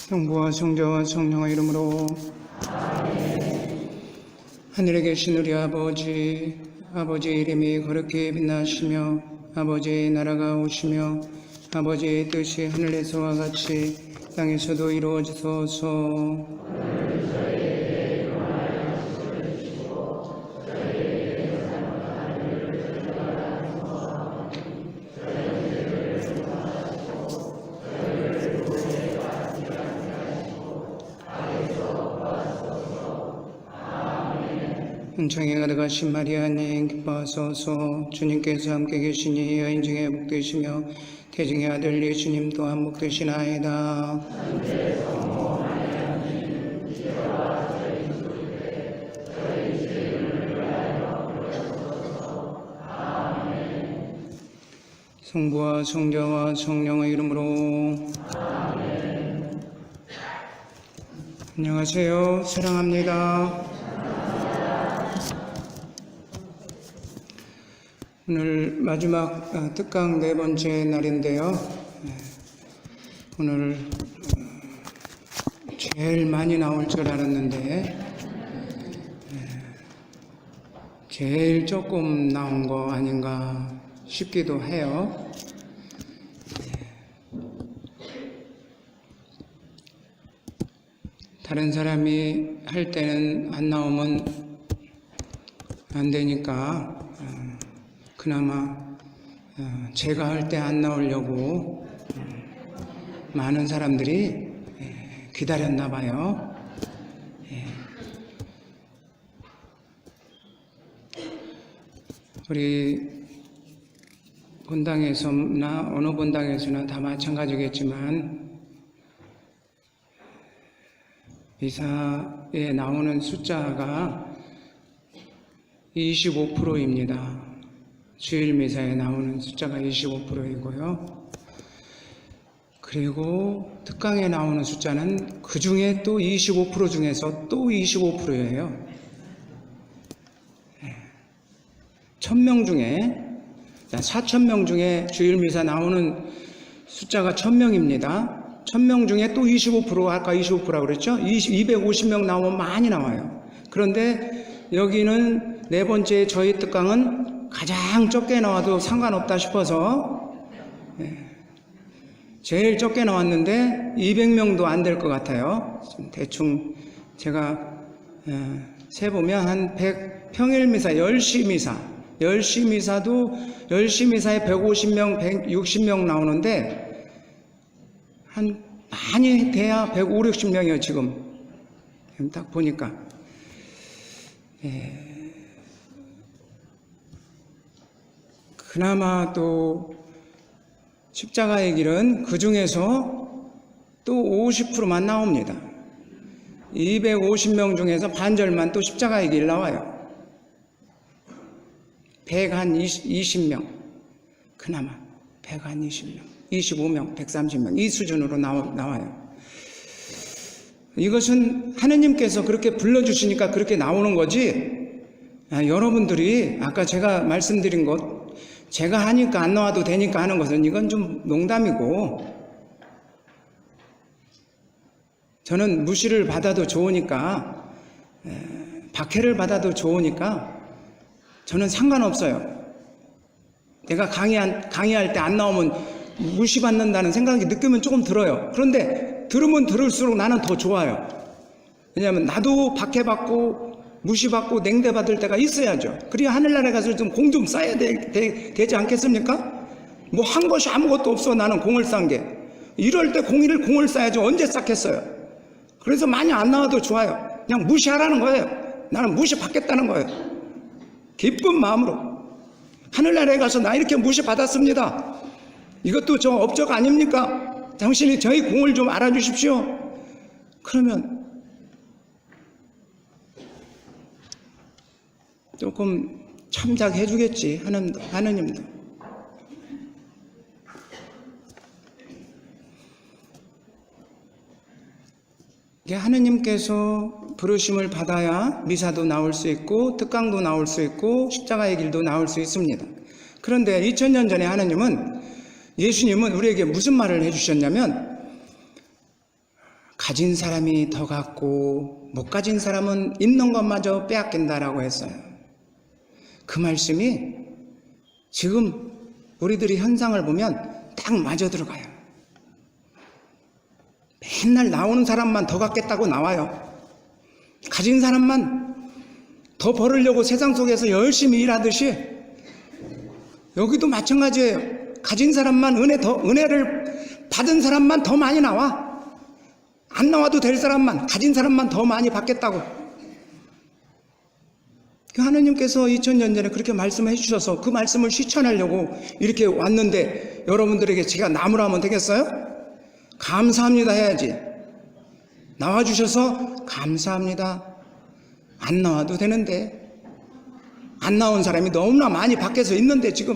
성부와 성자와 성령의 이름으로. 하늘에 계신 우리 아버지, 아버지의 이름이 거룩히 빛나시며 아버지의 나라가 오시며 아버지의 뜻이 하늘에서와 같이 땅에서도 이루어지소서. 은총이 가득하신 마리아님 기뻐하소서. 주님께서 함께 계시니 여인 중에 복되시며 태중의 아들 예수님 또한 복되시나이다. 성부와 성자와 성령의 이름으로. 안녕하세요. 사랑합니다. 오늘 마지막 특강 4번째 날인데요. 오늘 제일 많이 나올 줄 알았는데 제일 조금 나온 거 아닌가 싶기도 해요. 다른 사람이 할 때는 안 나오면 안 되니까 그나마 제가 할 때 안 나오려고 많은 사람들이 기다렸나 봐요. 우리 본당에서나 어느 본당에서나 다 마찬가지겠지만 미사에 나오는 숫자가 25%입니다. 주일 미사에 나오는 숫자가 25%이고요. 그리고 특강에 나오는 숫자는 그 중에 또 25% 중에서 또 25%예요. 1000명 중에 4000명 중에 주일 미사 나오는 숫자가 1000명입니다. 1000명 중에 또 25%, 아까 25%라고 그랬죠? 250명 나오면 많이 나와요. 그런데 여기는 4번째 저희 특강은 가장 적게 나와도 상관없다 싶어서 제일 적게 나왔는데 200명도 안 될 것 같아요. 대충 제가 세보면 한 100, 평일 미사, 10시 미사, 10시 미사도 10시 미사에 150명, 160명 나오는데 한 많이 돼야 150, 60명이에요 지금. 딱 보니까. 그나마 또 십자가의 길은 그 중에서 또 50%만 나옵니다. 250명 중에서 반절만 또 십자가의 길 나와요. 120명, 그나마 120명, 25명, 130명 이 수준으로 나와요. 이것은 하느님께서 그렇게 불러주시니까 그렇게 나오는 거지, 여러분들이 아까 제가 말씀드린 것 제가 하니까 안 나와도 되니까 하는 것은 이건 좀 농담이고, 저는 무시를 받아도 좋으니까, 박해를 받아도 좋으니까 저는 상관없어요. 내가 강의할 때 안 나오면 무시받는다는 생각이 느끼면 조금 들어요. 그런데 들으면 들을수록 나는 더 좋아요. 왜냐하면 나도 박해받고 무시받고 냉대받을 때가 있어야죠. 그래야 하늘나라에 가서 좀 공 좀 쌓아야 되지 않겠습니까? 뭐 한 것이 아무것도 없어. 나는 공을 쌓은 게. 이럴 때 공을 쌓아야죠. 언제 쌓겠어요? 그래서 많이 안 나와도 좋아요. 그냥 무시하라는 거예요. 나는 무시받겠다는 거예요. 기쁜 마음으로. 하늘나라에 가서 나 이렇게 무시받았습니다. 이것도 저 업적 아닙니까? 당신이 저희 공을 좀 알아주십시오. 그러면 조금 참작해 주겠지, 하느님도. 하느님께서 부르심을 받아야 미사도 나올 수 있고 특강도 나올 수 있고 십자가의 길도 나올 수 있습니다. 그런데 2000년 전에 하느님은, 예수님은 우리에게 무슨 말을 해주셨냐면, 가진 사람이 더 갖고 못 가진 사람은 있는 것마저 빼앗긴다라고 했어요. 그 말씀이 지금 우리들이 현상을 보면 딱 맞아 들어가요. 맨날 나오는 사람만 더 갖겠다고 나와요. 가진 사람만 더 벌으려고 세상 속에서 열심히 일하듯이 여기도 마찬가지예요. 가진 사람만 은혜를 받은 사람만 더 많이 나와. 안 나와도 될 사람만, 가진 사람만 더 많이 받겠다고. 하나님께서 2000년 전에 그렇게 말씀해 주셔서 그 말씀을 실천하려고 이렇게 왔는데 여러분들에게 제가 나무라면 되겠어요? 감사합니다 해야지. 나와주셔서 감사합니다. 안 나와도 되는데, 안 나온 사람이 너무나 많이 밖에서 있는데 지금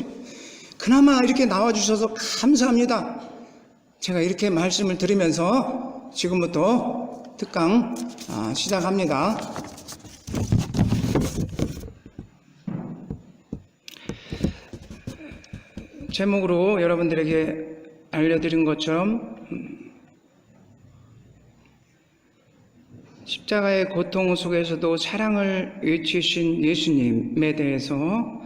그나마 이렇게 나와주셔서 감사합니다. 제가 이렇게 말씀을 드리면서 지금부터 특강 시작합니다. 제목으로 여러분들에게 알려드린 것처럼 십자가의 고통 속에서도 사랑을 외치신 예수님에 대해서,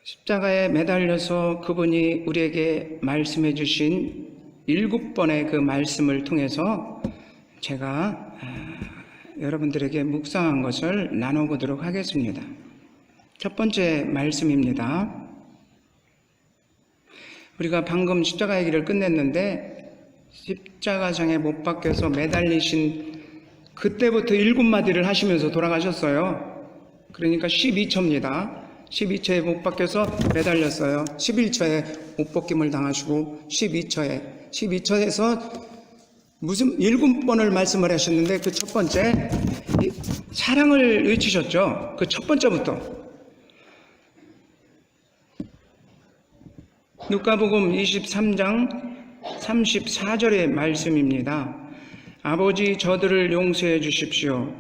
십자가에 매달려서 그분이 우리에게 말씀해 주신 7번의 그 말씀을 통해서 제가 여러분들에게 묵상한 것을 나눠보도록 하겠습니다. 첫 번째 말씀입니다. 우리가 방금 십자가의 길을 끝냈는데 십자가상에 못 박혀서 매달리신 그때부터 7마디를 하시면서 돌아가셨어요. 그러니까 12처입니다. 12처에 못 박혀서 매달렸어요. 11처에 못 벗김을 당하시고 12처에서 무슨 7번을 말씀을 하셨는데 그 첫 번째 사랑을 외치셨죠. 그 첫 번째부터. 누가복음 23장 34절의 말씀입니다. 아버지 저들을 용서해 주십시오.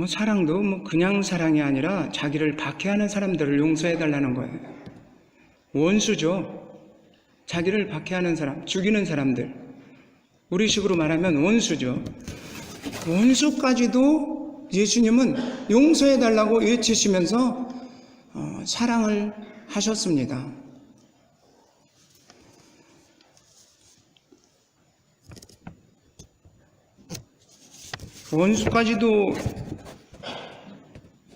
사랑도 그냥 사랑이 아니라 자기를 박해하는 사람들을 용서해 달라는 거예요. 원수죠. 자기를 박해하는 사람, 죽이는 사람들. 우리식으로 말하면 원수죠. 원수까지도 예수님은 용서해 달라고 외치시면서 사랑을 하셨습니다. 원수까지도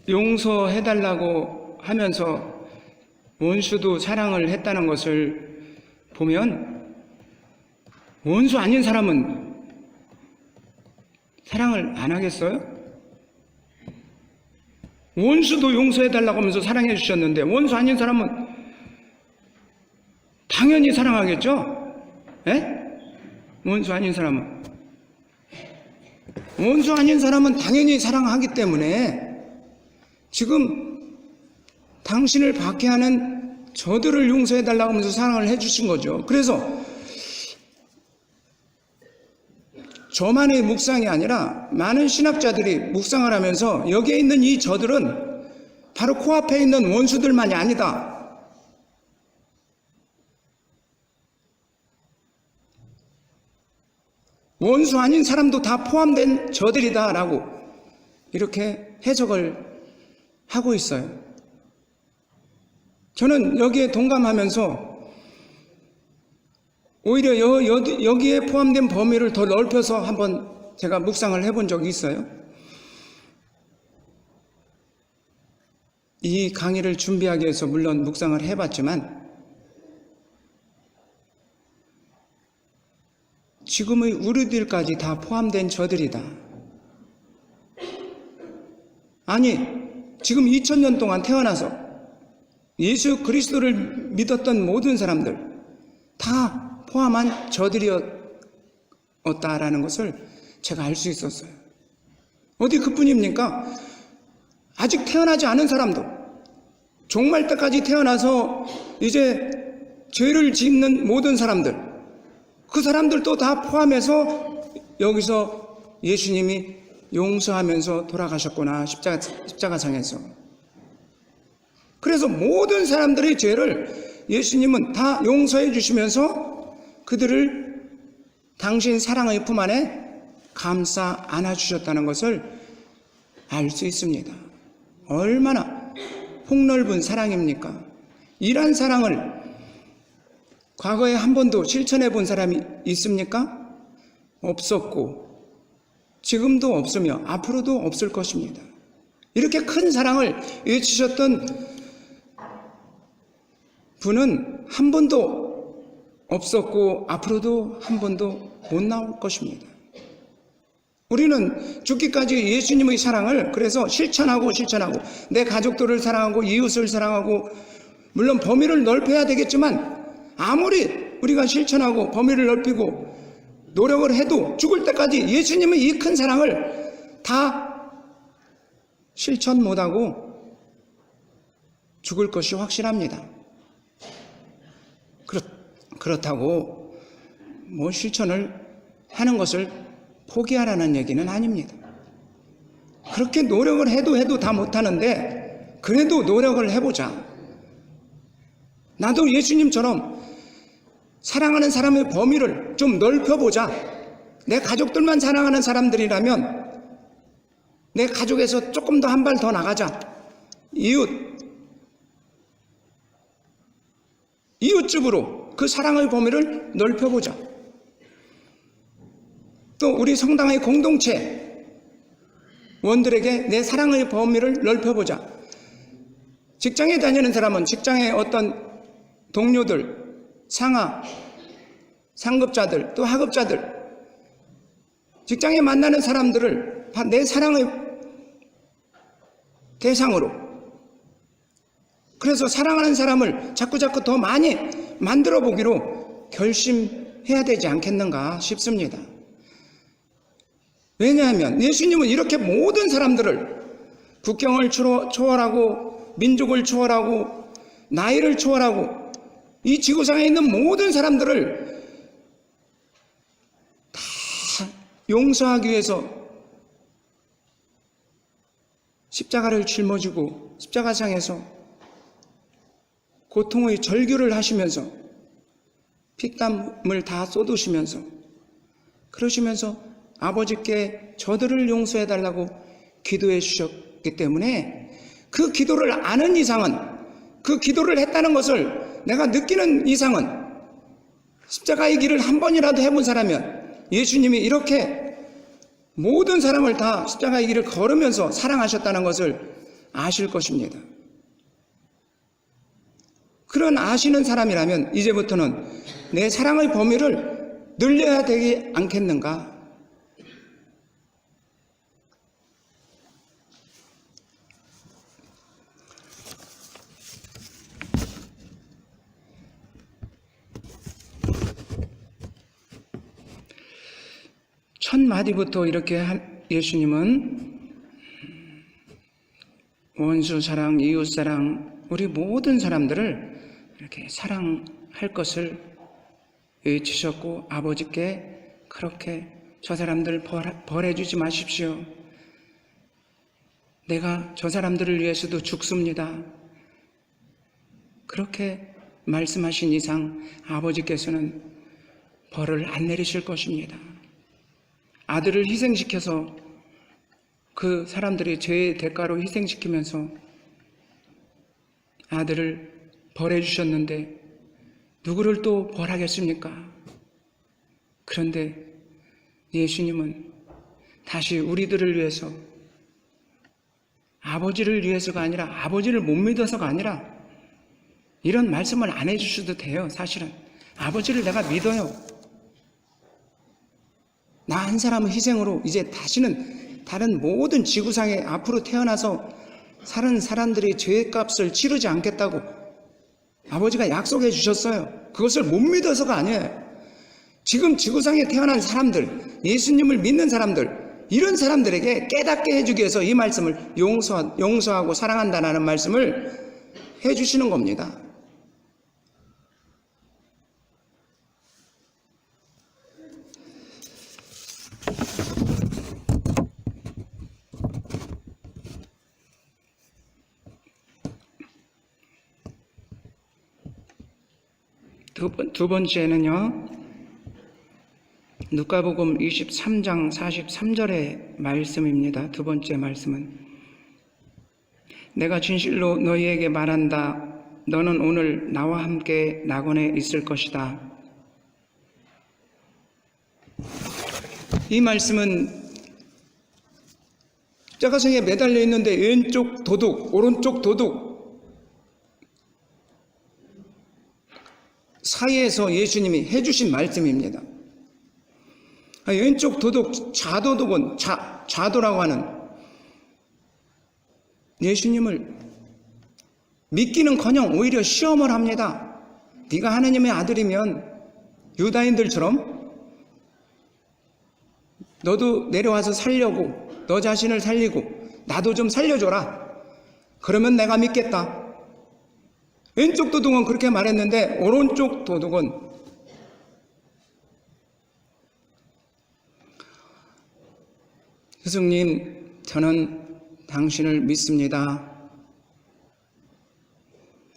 용서해 달라고 하면서 원수도 사랑을 했다는 것을 보면 원수 아닌 사람은 사랑을 안 하겠어요? 원수도 용서해 달라고 하면서 사랑해 주셨는데 원수 아닌 사람은 당연히 사랑하겠죠? 예? 원수 아닌 사람은 당연히 사랑하기 때문에 지금 당신을 박해하는 저들을 용서해 달라고 하면서 사랑을 해 주신 거죠. 그래서 저만의 묵상이 아니라 많은 신학자들이 묵상을 하면서 여기에 있는 이 저들은 바로 코앞에 있는 원수들만이 아니다. 원수 아닌 사람도 다 포함된 저들이다라고 이렇게 해석을 하고 있어요. 저는 여기에 동감하면서 오히려 여기에 포함된 범위를 더 넓혀서 한번 제가 묵상을 해본 적이 있어요. 이 강의를 준비하기 위해서 물론 묵상을 해봤지만 지금의 우리들까지 다 포함된 저들이다. 아니, 지금 2000년 동안 태어나서 예수 그리스도를 믿었던 모든 사람들 다 포함한 저들이었다라는 것을 제가 알 수 있었어요. 어디 그뿐입니까? 아직 태어나지 않은 사람도, 종말 때까지 태어나서 이제 죄를 짓는 모든 사람들, 그 사람들도 다 포함해서 여기서 예수님이 용서하면서 돌아가셨구나, 십자가상에서. 그래서 모든 사람들의 죄를 예수님은 다 용서해 주시면서 그들을 당신 사랑의 품 안에 감싸 안아주셨다는 것을 알 수 있습니다. 얼마나 폭넓은 사랑입니까? 이러한 사랑을 과거에 한 번도 실천해 본 사람이 있습니까? 없었고 지금도 없으며 앞으로도 없을 것입니다. 이렇게 큰 사랑을 외치셨던 분은 한 번도 없었고 앞으로도 한 번도 못 나올 것입니다. 우리는 죽기까지 예수님의 사랑을 그래서 실천하고 내 가족들을 사랑하고 이웃을 사랑하고 물론 범위를 넓혀야 되겠지만 아무리 우리가 실천하고 범위를 넓히고 노력을 해도 죽을 때까지 예수님의 이 큰 사랑을 다 실천 못하고 죽을 것이 확실합니다. 그렇다고 뭐 실천을 하는 것을 포기하라는 얘기는 아닙니다. 그렇게 노력을 해도 다 못하는데 그래도 노력을 해보자. 나도 예수님처럼 사랑하는 사람의 범위를 좀 넓혀보자. 내 가족들만 사랑하는 사람들이라면 내 가족에서 조금 더 한 발 더 나가자. 이웃집으로 그 사랑의 범위를 넓혀보자. 또 우리 성당의 공동체 원들에게 내 사랑의 범위를 넓혀보자. 직장에 다니는 사람은 직장의 어떤 동료들, 상급자들, 또 하급자들, 직장에 만나는 사람들을 내 사랑의 대상으로, 그래서 사랑하는 사람을 자꾸 더 많이 만들어 보기로 결심해야 되지 않겠는가 싶습니다. 왜냐하면 예수님은 이렇게 모든 사람들을 국경을 초월하고 민족을 초월하고 나이를 초월하고 이 지구상에 있는 모든 사람들을 다 용서하기 위해서 십자가를 짊어지고 십자가상에서 고통의 절규를 하시면서 피땀을 다 쏟으시면서 그러시면서 아버지께 저들을 용서해 달라고 기도해 주셨기 때문에 그 기도를 아는 이상은, 그 기도를 했다는 것을 내가 느끼는 이상은, 십자가의 길을 한 번이라도 해본 사람이면 예수님이 이렇게 모든 사람을 다 십자가의 길을 걸으면서 사랑하셨다는 것을 아실 것입니다. 그런 아시는 사람이라면 이제부터는 내 사랑의 범위를 늘려야 되지 않겠는가? 첫 마디부터 이렇게 예수님은 원수 사랑, 이웃 사랑, 우리 모든 사람들을 이렇게 사랑할 것을 외치셨고 아버지께 그렇게 저 사람들 벌해주지 마십시오. 내가 저 사람들을 위해서도 죽습니다. 그렇게 말씀하신 이상 아버지께서는 벌을 안 내리실 것입니다. 아들을 희생시켜서 그 사람들이 죄의 대가로 희생시키면서 아들을 벌해 주셨는데 누구를 또 벌하겠습니까? 그런데 예수님은 다시 우리들을 위해서, 아버지를 위해서가 아니라, 아버지를 못 믿어서가 아니라 이런 말씀을 안 해주셔도 돼요. 사실은 아버지를 내가 믿어요. 나 한 사람의 희생으로 이제 다시는 다른 모든 지구상에 앞으로 태어나서 사는 사람들이 죄값을 치르지 않겠다고 아버지가 약속해 주셨어요. 그것을 못 믿어서가 아니에요. 지금 지구상에 태어난 사람들, 예수님을 믿는 사람들, 이런 사람들에게 깨닫게 해주기 위해서 이 말씀을 용서하고 사랑한다는 말씀을 해주시는 겁니다. 두 번째는요, 누가복음 23장 43절의 말씀입니다. 두 번째 말씀은, 내가 진실로 너희에게 말한다. 너는 오늘 나와 함께 낙원에 있을 것이다. 이 말씀은 십자가상에 매달려 있는데 왼쪽 도둑, 오른쪽 도둑 사이에서 예수님이 해주신 말씀입니다. 왼쪽 도둑, 좌도둑은 좌도라고 하는 예수님을 믿기는커녕 오히려 시험을 합니다. 네가 하나님의 아들이면 유다인들처럼 너도 내려와서 살려고, 너 자신을 살리고 나도 좀 살려줘라. 그러면 내가 믿겠다. 왼쪽 도둑은 그렇게 말했는데 오른쪽 도둑은 스승님, 저는 당신을 믿습니다.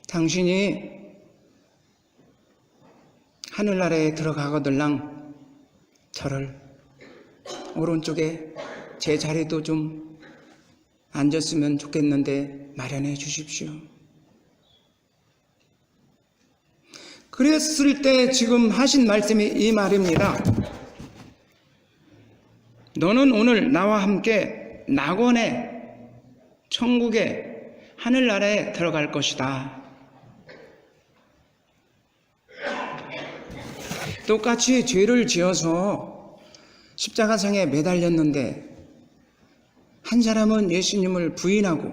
당신이 하늘나라에 들어가거들랑 저를 오른쪽에 제 자리도 좀 앉았으면 좋겠는데 마련해 주십시오. 그랬을 때 지금 하신 말씀이 이 말입니다. 너는 오늘 나와 함께 낙원에, 천국에, 하늘나라에 들어갈 것이다. 똑같이 죄를 지어서 십자가상에 매달렸는데 한 사람은 예수님을 부인하고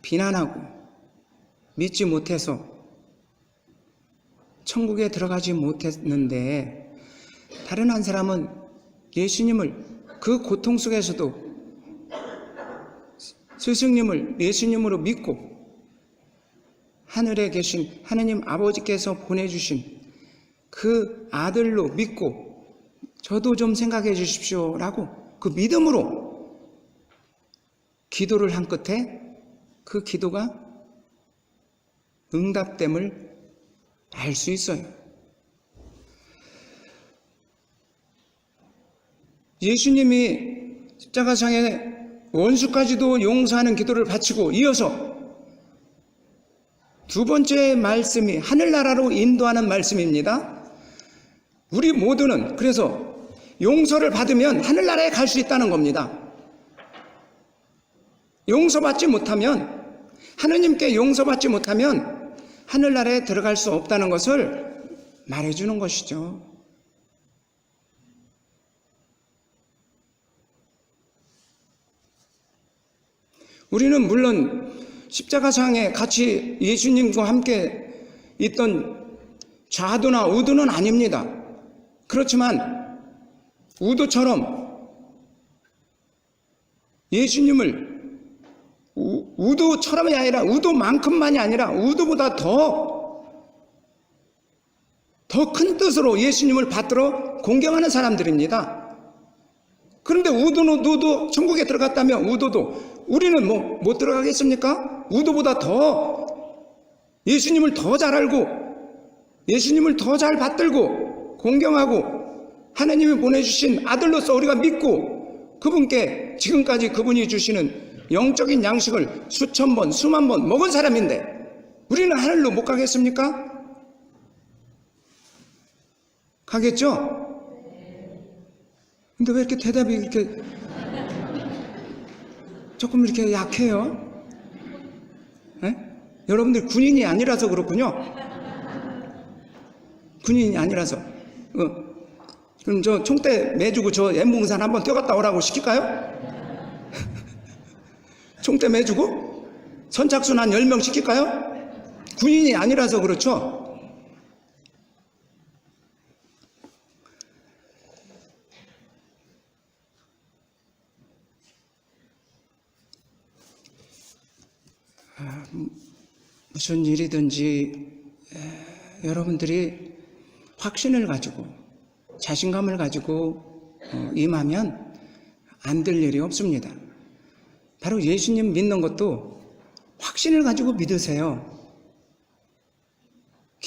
비난하고 믿지 못해서 천국에 들어가지 못했는데, 다른 한 사람은 예수님을 그 고통 속에서도 스승님을 예수님으로 믿고 하늘에 계신 하느님 아버지께서 보내주신 그 아들로 믿고 저도 좀 생각해 주십시오 라고 그 믿음으로 기도를 한 끝에 그 기도가 응답됨을 알 수 있어요. 예수님이 십자가상에 원수까지도 용서하는 기도를 바치고 이어서 두 번째 말씀이 하늘나라로 인도하는 말씀입니다. 우리 모두는 그래서 용서를 받으면 하늘나라에 갈 수 있다는 겁니다. 용서받지 못하면, 하느님께 용서받지 못하면 하늘나라에 들어갈 수 없다는 것을 말해주는 것이죠. 우리는 물론 십자가상에 같이 예수님과 함께 있던 좌도나 우도는 아닙니다. 그렇지만 우도처럼 예수님을 우도처럼이 아니라 우도만큼만이 아니라 우도보다 더 큰 뜻으로 예수님을 받들어 공경하는 사람들입니다. 그런데 우도도 천국에 들어갔다면 우도도 우리는 뭐 못 들어가겠습니까? 우도보다 더 예수님을 더 잘 알고 예수님을 더 잘 받들고 공경하고 하나님이 보내주신 아들로서 우리가 믿고 그분께 지금까지 그분이 주시는 영적인 양식을 수천 번, 수만 번 먹은 사람인데 우리는 하늘로 못 가겠습니까? 가겠죠? 근데 왜 이렇게 대답이 이렇게 조금 이렇게 약해요? 네? 여러분들 군인이 아니라서 그렇군요. 군인이 아니라서. 그럼 저 총대 매주고 저 엠봉산 한번 뛰어갔다 오라고 시킬까요? 총대 매주고 선착순 한 10명 시킬까요? 군인이 아니라서 그렇죠. 무슨 일이든지 여러분들이 확신을 가지고 자신감을 가지고 임하면 안 될 일이 없습니다. 바로 예수님 믿는 것도 확신을 가지고 믿으세요.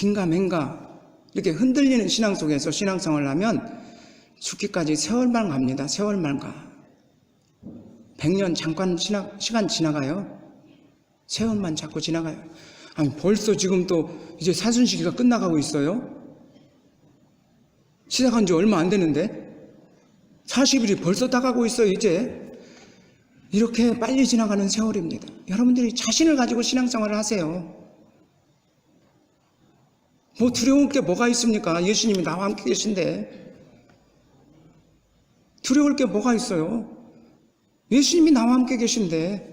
긴가민가 이렇게 흔들리는 신앙 속에서 신앙생활을 하면 죽기까지 세월만 갑니다. 세월만 가. 100년 잠깐 시간 지나가요. 세월만 자꾸 지나가요. 아니 벌써 지금 또 이제 사순시기가 끝나가고 있어요. 시작한 지 얼마 안 되는데 40일이 벌써 다가고 있어요. 이제 이렇게 빨리 지나가는 세월입니다. 여러분들이 자신을 가지고 신앙생활을 하세요. 뭐 두려울 게 뭐가 있습니까? 예수님이 나와 함께 계신데 두려울 게 뭐가 있어요? 예수님이 나와 함께 계신데.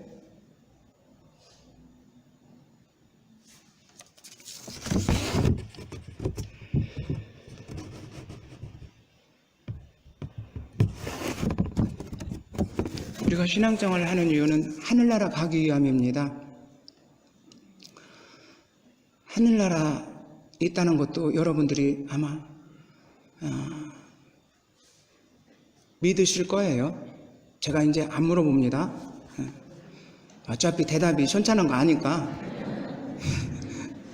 우리가 신앙생활을 하는 이유는 하늘나라 가기 위함입니다. 하늘나라 있다는 것도 여러분들이 아마 믿으실 거예요. 제가 이제 안 물어봅니다. 어차피 대답이 현찮은 거 아니까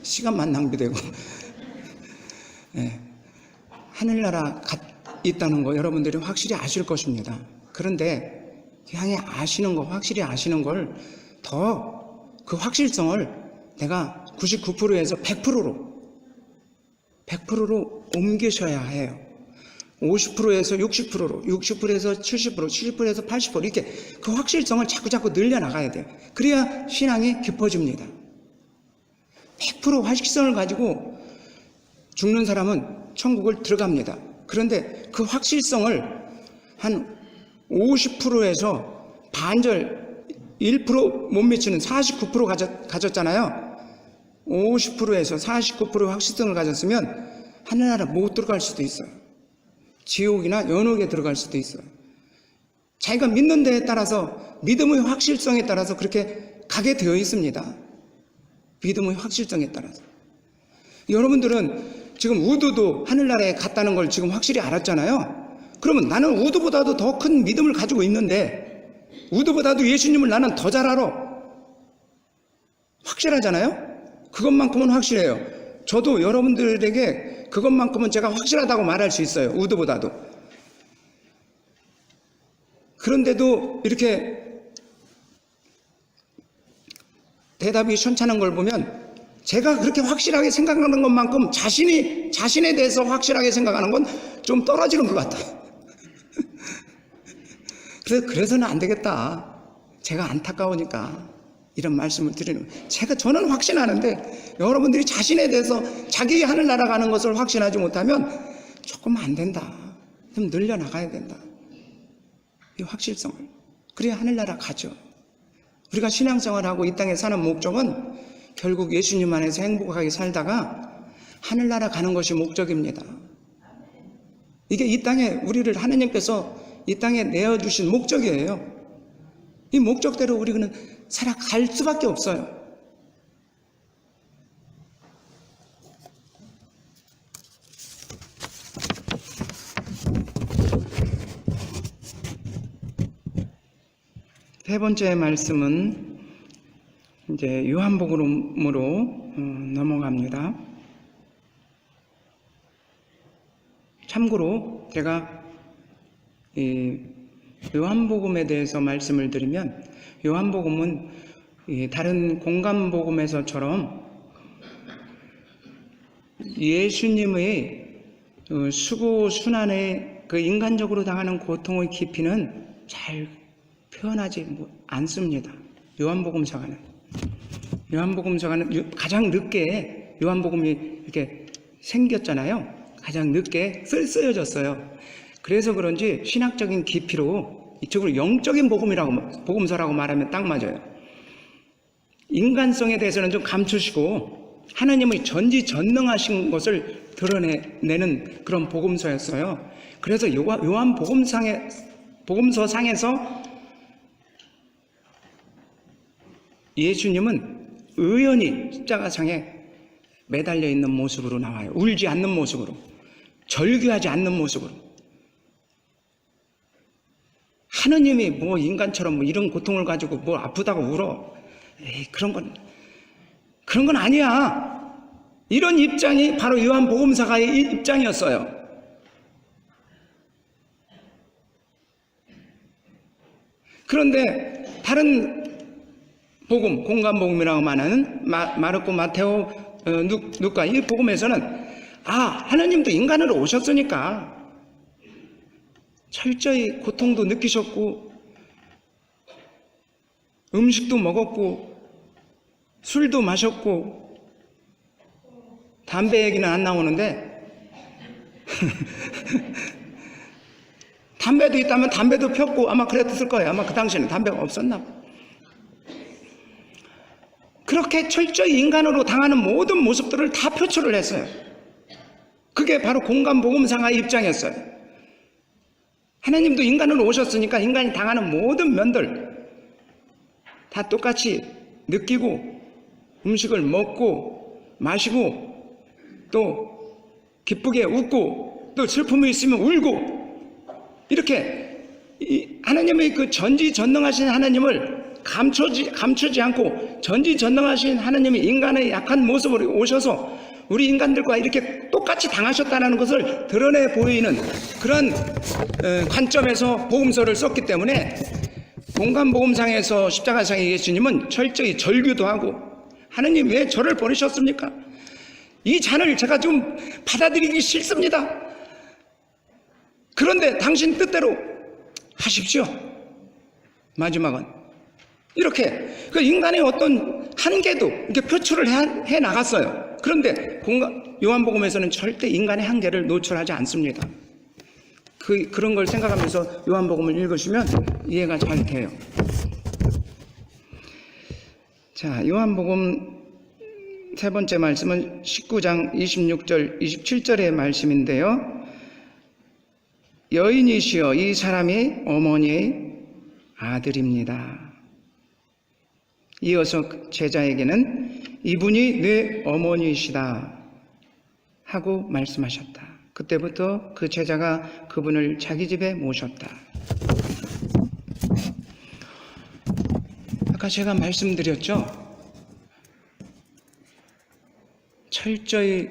시간만 낭비되고. 하늘나라 있다는 거 여러분들이 확실히 아실 것입니다. 그런데 향해 아시는 거, 확실히 아시는 걸 더 그 확실성을 내가 99%에서 100%로 옮기셔야 해요. 50%에서 60%로, 60%에서 70%, 70%에서 80% 이렇게 그 확실성을 자꾸 늘려나가야 돼요. 그래야 신앙이 깊어집니다. 100% 확실성을 가지고 죽는 사람은 천국을 들어갑니다. 그런데 그 확실성을 한 50%에서 반절 1% 못 미치는 49% 가졌잖아요. 50%에서 49% 확실성을 가졌으면 하늘나라 못 들어갈 수도 있어요. 지옥이나 연옥에 들어갈 수도 있어요. 자기가 믿는 데에 따라서 믿음의 확실성에 따라서 그렇게 가게 되어 있습니다. 믿음의 확실성에 따라서. 여러분들은 지금 우드도 하늘나라에 갔다는 걸 지금 확실히 알았잖아요. 그러면 나는 우드보다도 더 큰 믿음을 가지고 있는데 우드보다도 예수님을 나는 더 잘 알아. 확실하잖아요. 그것만큼은 확실해요. 저도 여러분들에게 그것만큼은 제가 확실하다고 말할 수 있어요. 우드보다도. 그런데도 이렇게 대답이 현찮은 걸 보면 제가 그렇게 확실하게 생각하는 것만큼 자신에 대해서 확실하게 생각하는 건 좀 떨어지는 것 같아요. 그래서는 안 되겠다. 제가 안타까우니까 이런 말씀을 드리는 거예요. 저는 확신하는데 여러분들이 자신에 대해서 자기 하늘나라 가는 것을 확신하지 못하면 조금 안 된다. 좀 늘려나가야 된다. 이 확실성을. 그래야 하늘나라 가죠. 우리가 신앙생활하고 이 땅에 사는 목적은 결국 예수님 안에서 행복하게 살다가 하늘나라 가는 것이 목적입니다. 이게 이 땅에 우리를 하느님께서 이 땅에 내어주신 목적이에요. 이 목적대로 우리는 살아갈 수밖에 없어요. 세 번째 말씀은 이제 요한복음으로 넘어갑니다. 참고로 제가 이 요한복음에 대해서 말씀을 드리면 요한복음은 다른 공간복음에서처럼 예수님의 수고 순환의 그 인간적으로 당하는 고통의 깊이는 잘 표현하지 않습니다. 요한복음서가는 가장 늦게 요한복음이 이렇게 생겼잖아요. 가장 늦게 쓰여졌어요. 그래서 그런지 신학적인 깊이로 이쪽으로 영적인 복음서라고 말하면 딱 맞아요. 인간성에 대해서는 좀 감추시고 하나님의 전지전능하신 것을 드러내는 그런 복음서였어요. 그래서 요한 복음서상에서 예수님은 의연히 십자가상에 매달려 있는 모습으로 나와요. 울지 않는 모습으로, 절규하지 않는 모습으로. 하느님이 뭐 인간처럼 뭐 이런 고통을 가지고 뭐 아프다고 울어. 에이, 그런 건 아니야. 이런 입장이 바로 요한복음사가의 입장이었어요. 그런데 다른 복음, 공간복음이라고 말하는 마르코, 마테오, 누가 이 복음에서는 하나님도 인간으로 오셨으니까 철저히 고통도 느끼셨고 음식도 먹었고 술도 마셨고 담배 얘기는 안 나오는데 담배도 있다면 담배도 폈고 아마 그랬을 거예요. 아마 그 당시에는 담배가 없었나 봐. 그렇게 철저히 인간으로 당하는 모든 모습들을 다 표출을 했어요. 그게 바로 공간복음상의 입장이었어요. 하나님도 인간으로 오셨으니까 인간이 당하는 모든 면들 다 똑같이 느끼고 음식을 먹고 마시고 또 기쁘게 웃고 또 슬픔이 있으면 울고 이렇게 하나님의 그 전지전능하신 하나님을 감추지 않고 전지전능하신 하나님이 인간의 약한 모습으로 오셔서 우리 인간들과 이렇게 똑같이 당하셨다는 것을 드러내 보이는 그런 관점에서 복음서를 썼기 때문에 공간복음상에서 십자가상의 예수님은 철저히 절규도 하고 하나님 왜 저를 보내셨습니까? 이 잔을 제가 좀 받아들이기 싫습니다. 그런데 당신 뜻대로 하십시오. 마지막은 이렇게 그 인간의 어떤 한계도 이렇게 표출을 해 나갔어요. 그런데 요한복음에서는 절대 인간의 한계를 노출하지 않습니다. 그런 걸 생각하면서 요한복음을 읽으시면 이해가 잘 돼요. 자, 요한복음 세 번째 말씀은 19장 26절, 27절의 말씀인데요. 여인이시여 이 사람이 어머니의 아들입니다. 이어서 제자에게는 이분이 내 어머니이시다 하고 말씀하셨다. 그때부터 그 제자가 그분을 자기 집에 모셨다. 아까 제가 말씀드렸죠. 철저히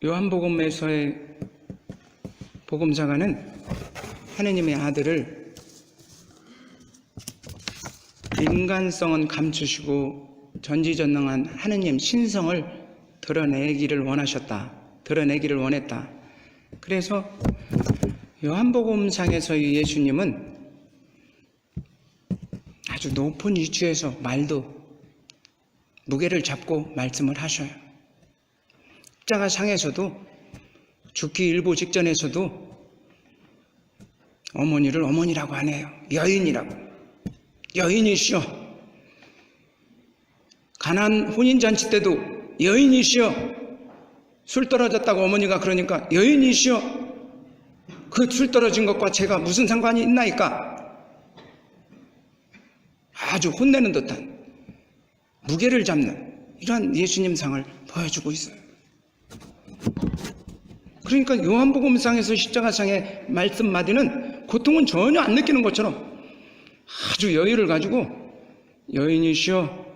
요한복음에서의 복음사가는 하나님의 아들을 인간성은 감추시고 전지전능한 하나님 신성을 드러내기를 원했다. 그래서 요한복음상에서의 예수님은 아주 높은 위치에서 말도 무게를 잡고 말씀을 하셔요. 십자가상에서도 죽기 일보 직전에서도 어머니를 어머니라고 안 해요. 여인이라고. 여인이시여. 가난 혼인잔치 때도 여인이시여. 술 떨어졌다고 어머니가 그러니까 여인이시여. 그 술 떨어진 것과 제가 무슨 상관이 있나이까. 아주 혼내는 듯한 무게를 잡는 이런 예수님 상을 보여주고 있어요. 그러니까 요한복음상에서 십자가상의 말씀마디는 고통은 전혀 안 느끼는 것처럼 아주 여유를 가지고 여인이시여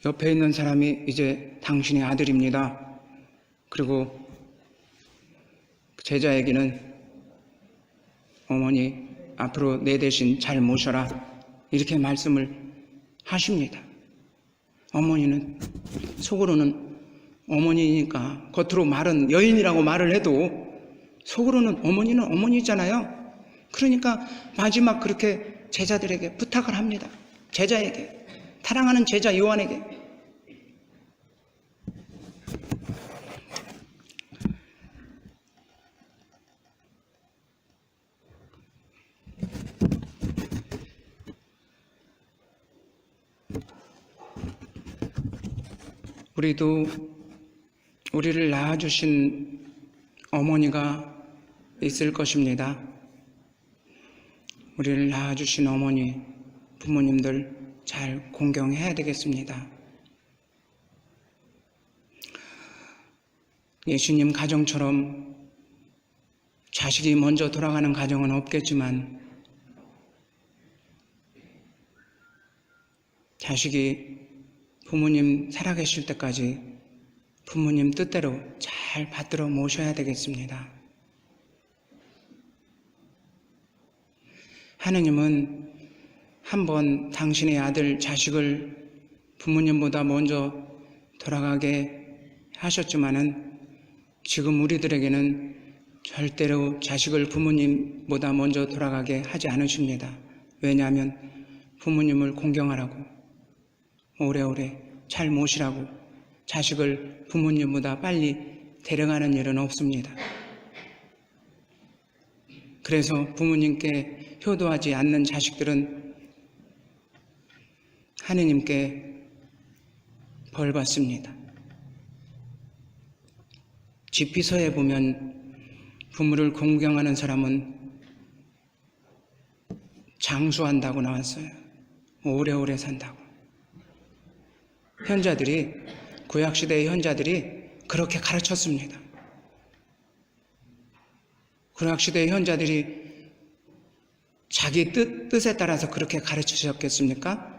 옆에 있는 사람이 이제 당신의 아들입니다. 그리고 제자에게는 어머니 앞으로 내 대신 잘 모셔라 이렇게 말씀을 하십니다. 어머니는 속으로는 어머니니까 겉으로 말은 여인이라고 말을 해도 속으로는 어머니는 어머니잖아요. 그러니까 마지막 그렇게 제자들에게 부탁을 합니다. 제자에게, 사랑하는 제자 요한에게. 우리도 우리를 낳아주신 어머니가 있을 것입니다. 우리를 낳아주신 어머니, 부모님들 잘 공경해야 되겠습니다. 예수님 가정처럼 자식이 먼저 돌아가는 가정은 없겠지만 자식이 부모님 살아계실 때까지 부모님 뜻대로 잘 받들어 모셔야 되겠습니다. 하느님은 한번 당신의 아들 자식을 부모님보다 먼저 돌아가게 하셨지만은 지금 우리들에게는 절대로 자식을 부모님보다 먼저 돌아가게 하지 않으십니다. 왜냐하면 부모님을 공경하라고, 오래오래 잘 모시라고 자식을 부모님보다 빨리 데려가는 일은 없습니다. 그래서 부모님께 효도하지 않는 자식들은 하느님께 벌 받습니다. 지피서에 보면 부모를 공경하는 사람은 장수한다고 나왔어요. 오래오래 산다고. 현자들이, 구약시대의 현자들이 그렇게 가르쳤습니다. 구약시대의 현자들이 자기 뜻에 따라서 그렇게 가르치셨겠습니까?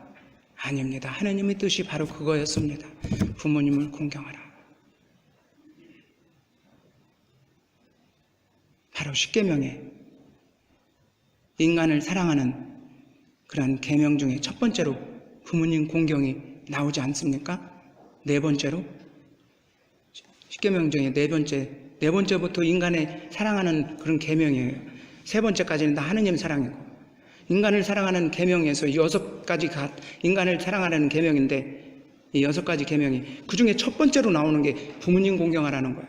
아닙니다. 하느님의 뜻이 바로 그거였습니다. 부모님을 공경하라. 바로 십계명에 인간을 사랑하는 그러한 계명 중에 첫 번째로 부모님 공경이 나오지 않습니까? 네 번째로 십계명 중에 네 번째부터 인간을 사랑하는 그런 계명이에요. 세 번째까지는 다 하느님 사랑이고, 인간을 사랑하는 계명에서 여섯 가지 인간을 사랑하라는 계명인데, 이 여섯 가지 계명이 그 중에 첫 번째로 나오는 게 부모님 공경하라는 거예요.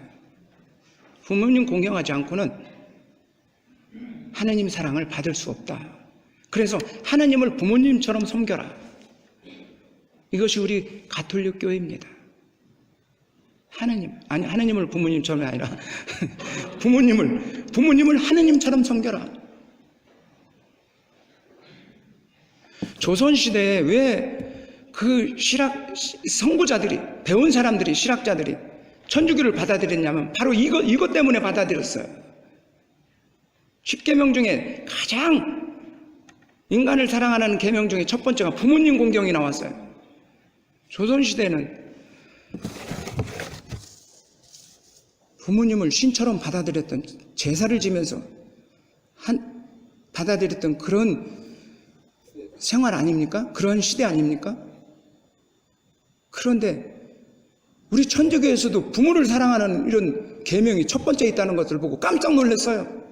부모님 공경하지 않고는 하느님 사랑을 받을 수 없다. 그래서 하느님을 부모님처럼 섬겨라. 이것이 우리 가톨릭 교회입니다. 하느님을 부모님처럼이 아니라 부모님을 하느님처럼 섬겨라. 조선시대에 왜 그 선구자들이, 배운 사람들이, 실학자들이 천주교를 받아들였냐면 바로 이것 때문에 받아들였어요. 십계명 중에 가장 인간을 사랑하는 계명 중에 첫 번째가 부모님 공경이 나왔어요. 조선시대는 부모님을 신처럼 받아들였던, 제사를 지면서 받아들였던 그런 생활 아닙니까? 그런 시대 아닙니까? 그런데 우리 천주교에서도 부모를 사랑하는 이런 계명이 첫 번째 있다는 것을 보고 깜짝 놀랐어요.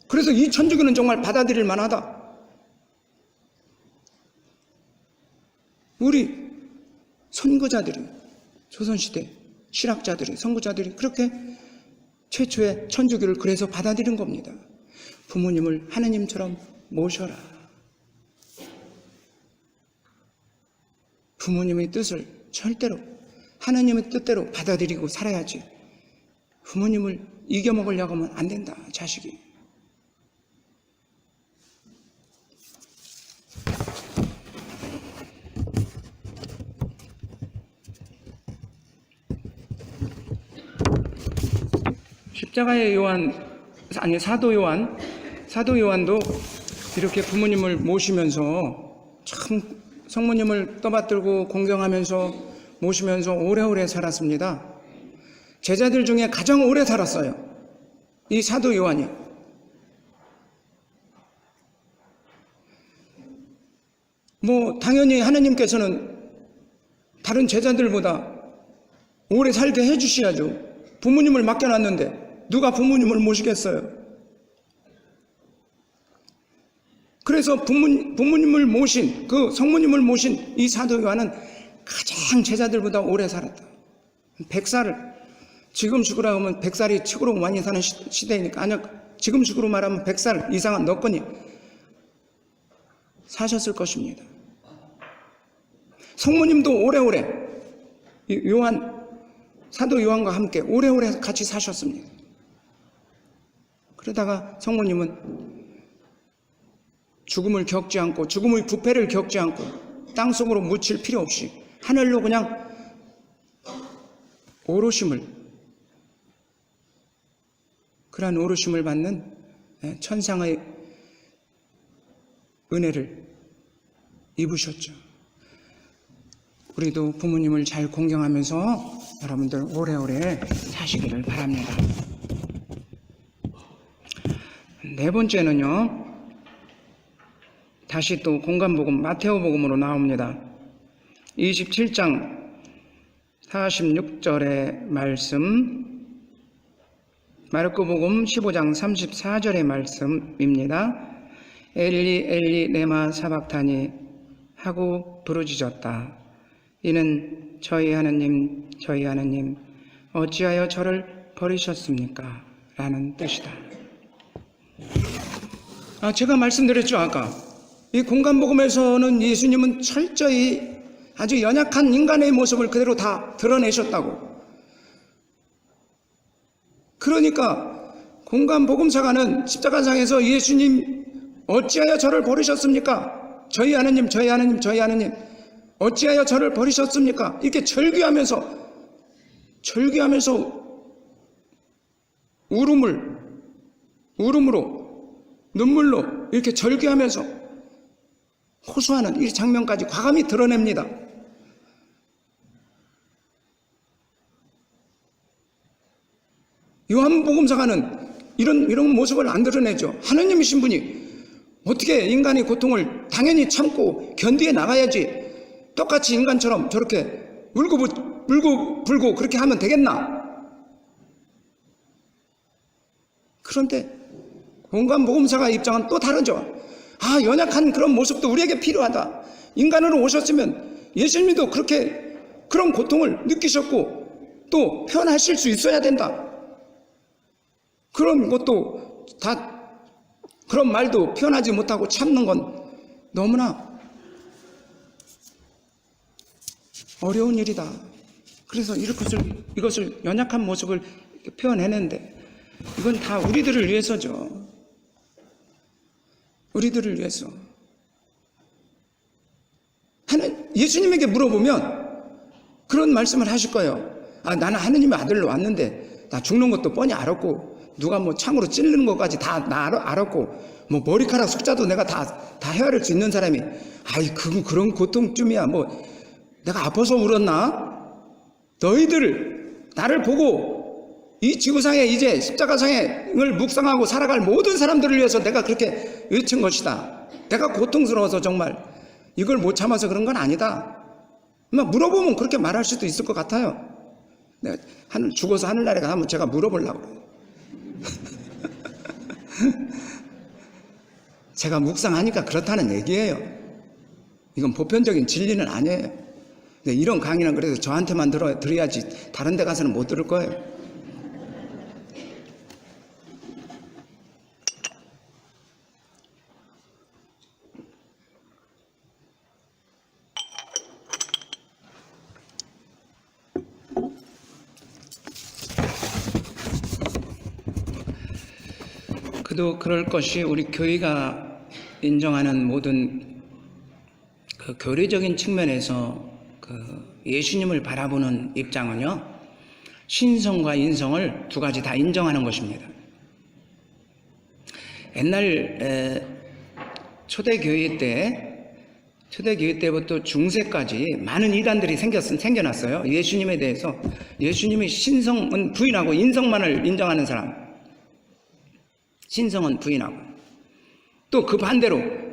그래서 이 천주교는 정말 받아들일 만하다. 우리 선구자들이, 조선시대 실학자들이, 선구자들이 그렇게 최초의 천주교를 그래서 받아들인 겁니다. 부모님을 하느님처럼 모셔라. 부모님의 뜻을 절대로 하느님의 뜻대로 받아들이고 살아야지. 부모님을 이겨먹으려고 하면 안 된다, 자식이. 십자가의 사도 요한도 이렇게 부모님을 모시면서 참 성모님을 떠받들고 공경하면서 모시면서 오래오래 살았습니다. 제자들 중에 가장 오래 살았어요. 이 사도 요한이. 당연히 하느님께서는 다른 제자들보다 오래 살게 해주셔야죠. 부모님을 맡겨놨는데 누가 부모님을 모시겠어요? 그래서 부모님을 모신, 그 성모님을 모신 이 사도 요한은 가장 제자들보다 오래 살았다. 100살을, 지금 식으로 하면 100살이 최고로 많이 사는 시대이니까, 아니요, 지금 식으로 말하면 100살 이상은 넣거니 사셨을 것입니다. 성모님도 오래오래 사도 요한과 함께 오래오래 같이 사셨습니다. 그러다가 성모님은 죽음을 겪지 않고, 죽음의 부패를 겪지 않고 땅속으로 묻힐 필요 없이 하늘로 그냥 그러한 오르심을 받는 천상의 은혜를 입으셨죠. 우리도 부모님을 잘 공경하면서 여러분들 오래오래 사시기를 바랍니다. 네 번째는요, 다시 또 공간복음 마테오복음으로 나옵니다. 27장 46절의 말씀, 마르코복음 15장 34절의 말씀입니다. 엘리 엘리 레마 사박타니 하고 부르짖었다. 이는 저희 하느님 저희 하느님 어찌하여 저를 버리셨습니까? 라는 뜻이다. 제가 말씀드렸죠. 아까 이 공간복음에서는 예수님은 철저히 아주 연약한 인간의 모습을 그대로 다 드러내셨다고. 그러니까 공간복음사가는 십자가상에서 예수님 어찌하여 저를 버리셨습니까? 저희 하느님 저희 하느님 저희 하느님 어찌하여 저를 버리셨습니까? 이렇게 절규하면서 울음으로 눈물로 이렇게 절규하면서 호소하는 이 장면까지 과감히 드러냅니다. 요한복음사가는 이런 모습을 안 드러내죠. 하느님이신 분이 어떻게 인간의 고통을 당연히 참고 견디어 나가야지 똑같이 인간처럼 저렇게 울고 불고 그렇게 하면 되겠나? 그런데 공간복음사가 입장은 또 다르죠. 연약한 그런 모습도 우리에게 필요하다. 인간으로 오셨으면 예수님도 그런 고통을 느끼셨고 또 표현하실 수 있어야 된다. 그런 것도 그런 말도 표현하지 못하고 참는 건 너무나 어려운 일이다. 그래서 이것을 연약한 모습을 표현해내는데 이건 다 우리들을 위해서죠. 우리들을 위해서. 예수님에게 물어보면 그런 말씀을 하실 거예요. 나는 하느님의 아들로 왔는데 나 죽는 것도 뻔히 알았고 누가 창으로 찌르는 것까지 다 알았고 머리카락 숫자도 내가 다 헤아릴 수 있는 사람이 그런 고통쯤이야 내가 아파서 울었나? 너희들 나를 보고 이 지구상에 이제 십자가상을 묵상하고 살아갈 모든 사람들을 위해서 내가 그렇게 외친 것이다. 내가 고통스러워서 정말 이걸 못 참아서 그런 건 아니다. 물어보면 그렇게 말할 수도 있을 것 같아요. 내가 죽어서 하늘나라에 가면 제가 물어보려고 그래요. 제가 묵상하니까 그렇다는 얘기예요. 이건 보편적인 진리는 아니에요. 이런 강의는 그래서 저한테만 들어야지 다른 데 가서는 못 들을 거예요. 그도 그럴 것이 우리 교회가 인정하는 모든 그 교리적인 측면에서 예수님을 바라보는 입장은요, 신성과 인성을 두 가지 다 인정하는 것입니다. 옛날 초대교회 때부터 중세까지 많은 이단들이 생겨났어요. 예수님에 대해서 예수님의 신성은 부인하고 인성만을 인정하는 사람, 신성은 부인하고, 또 그 반대로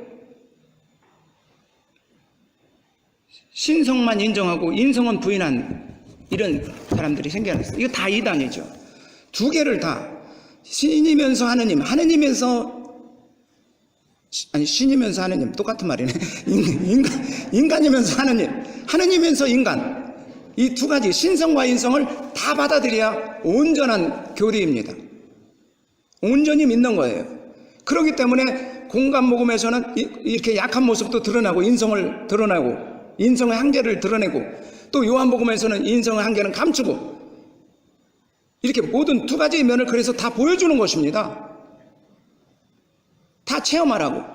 신성만 인정하고 인성은 부인한 이런 사람들이 생겨났어요. 이거 다 이단이죠. 두 개를 다 신이면서 하느님, 신이면서 하느님 똑같은 말이네. 인간이면서 하느님, 하느님이면서 인간, 이 두 가지 신성과 인성을 다 받아들여야 온전한 교리입니다. 온전히 믿는 거예요. 그렇기 때문에 공간복음에서는 이렇게 약한 모습도 드러나고 인성을 드러나고 인성의 한계를 드러내고, 또 요한복음에서는 인성의 한계는 감추고, 이렇게 모든 두 가지의 면을 그래서 다 보여주는 것입니다. 다 체험하라고.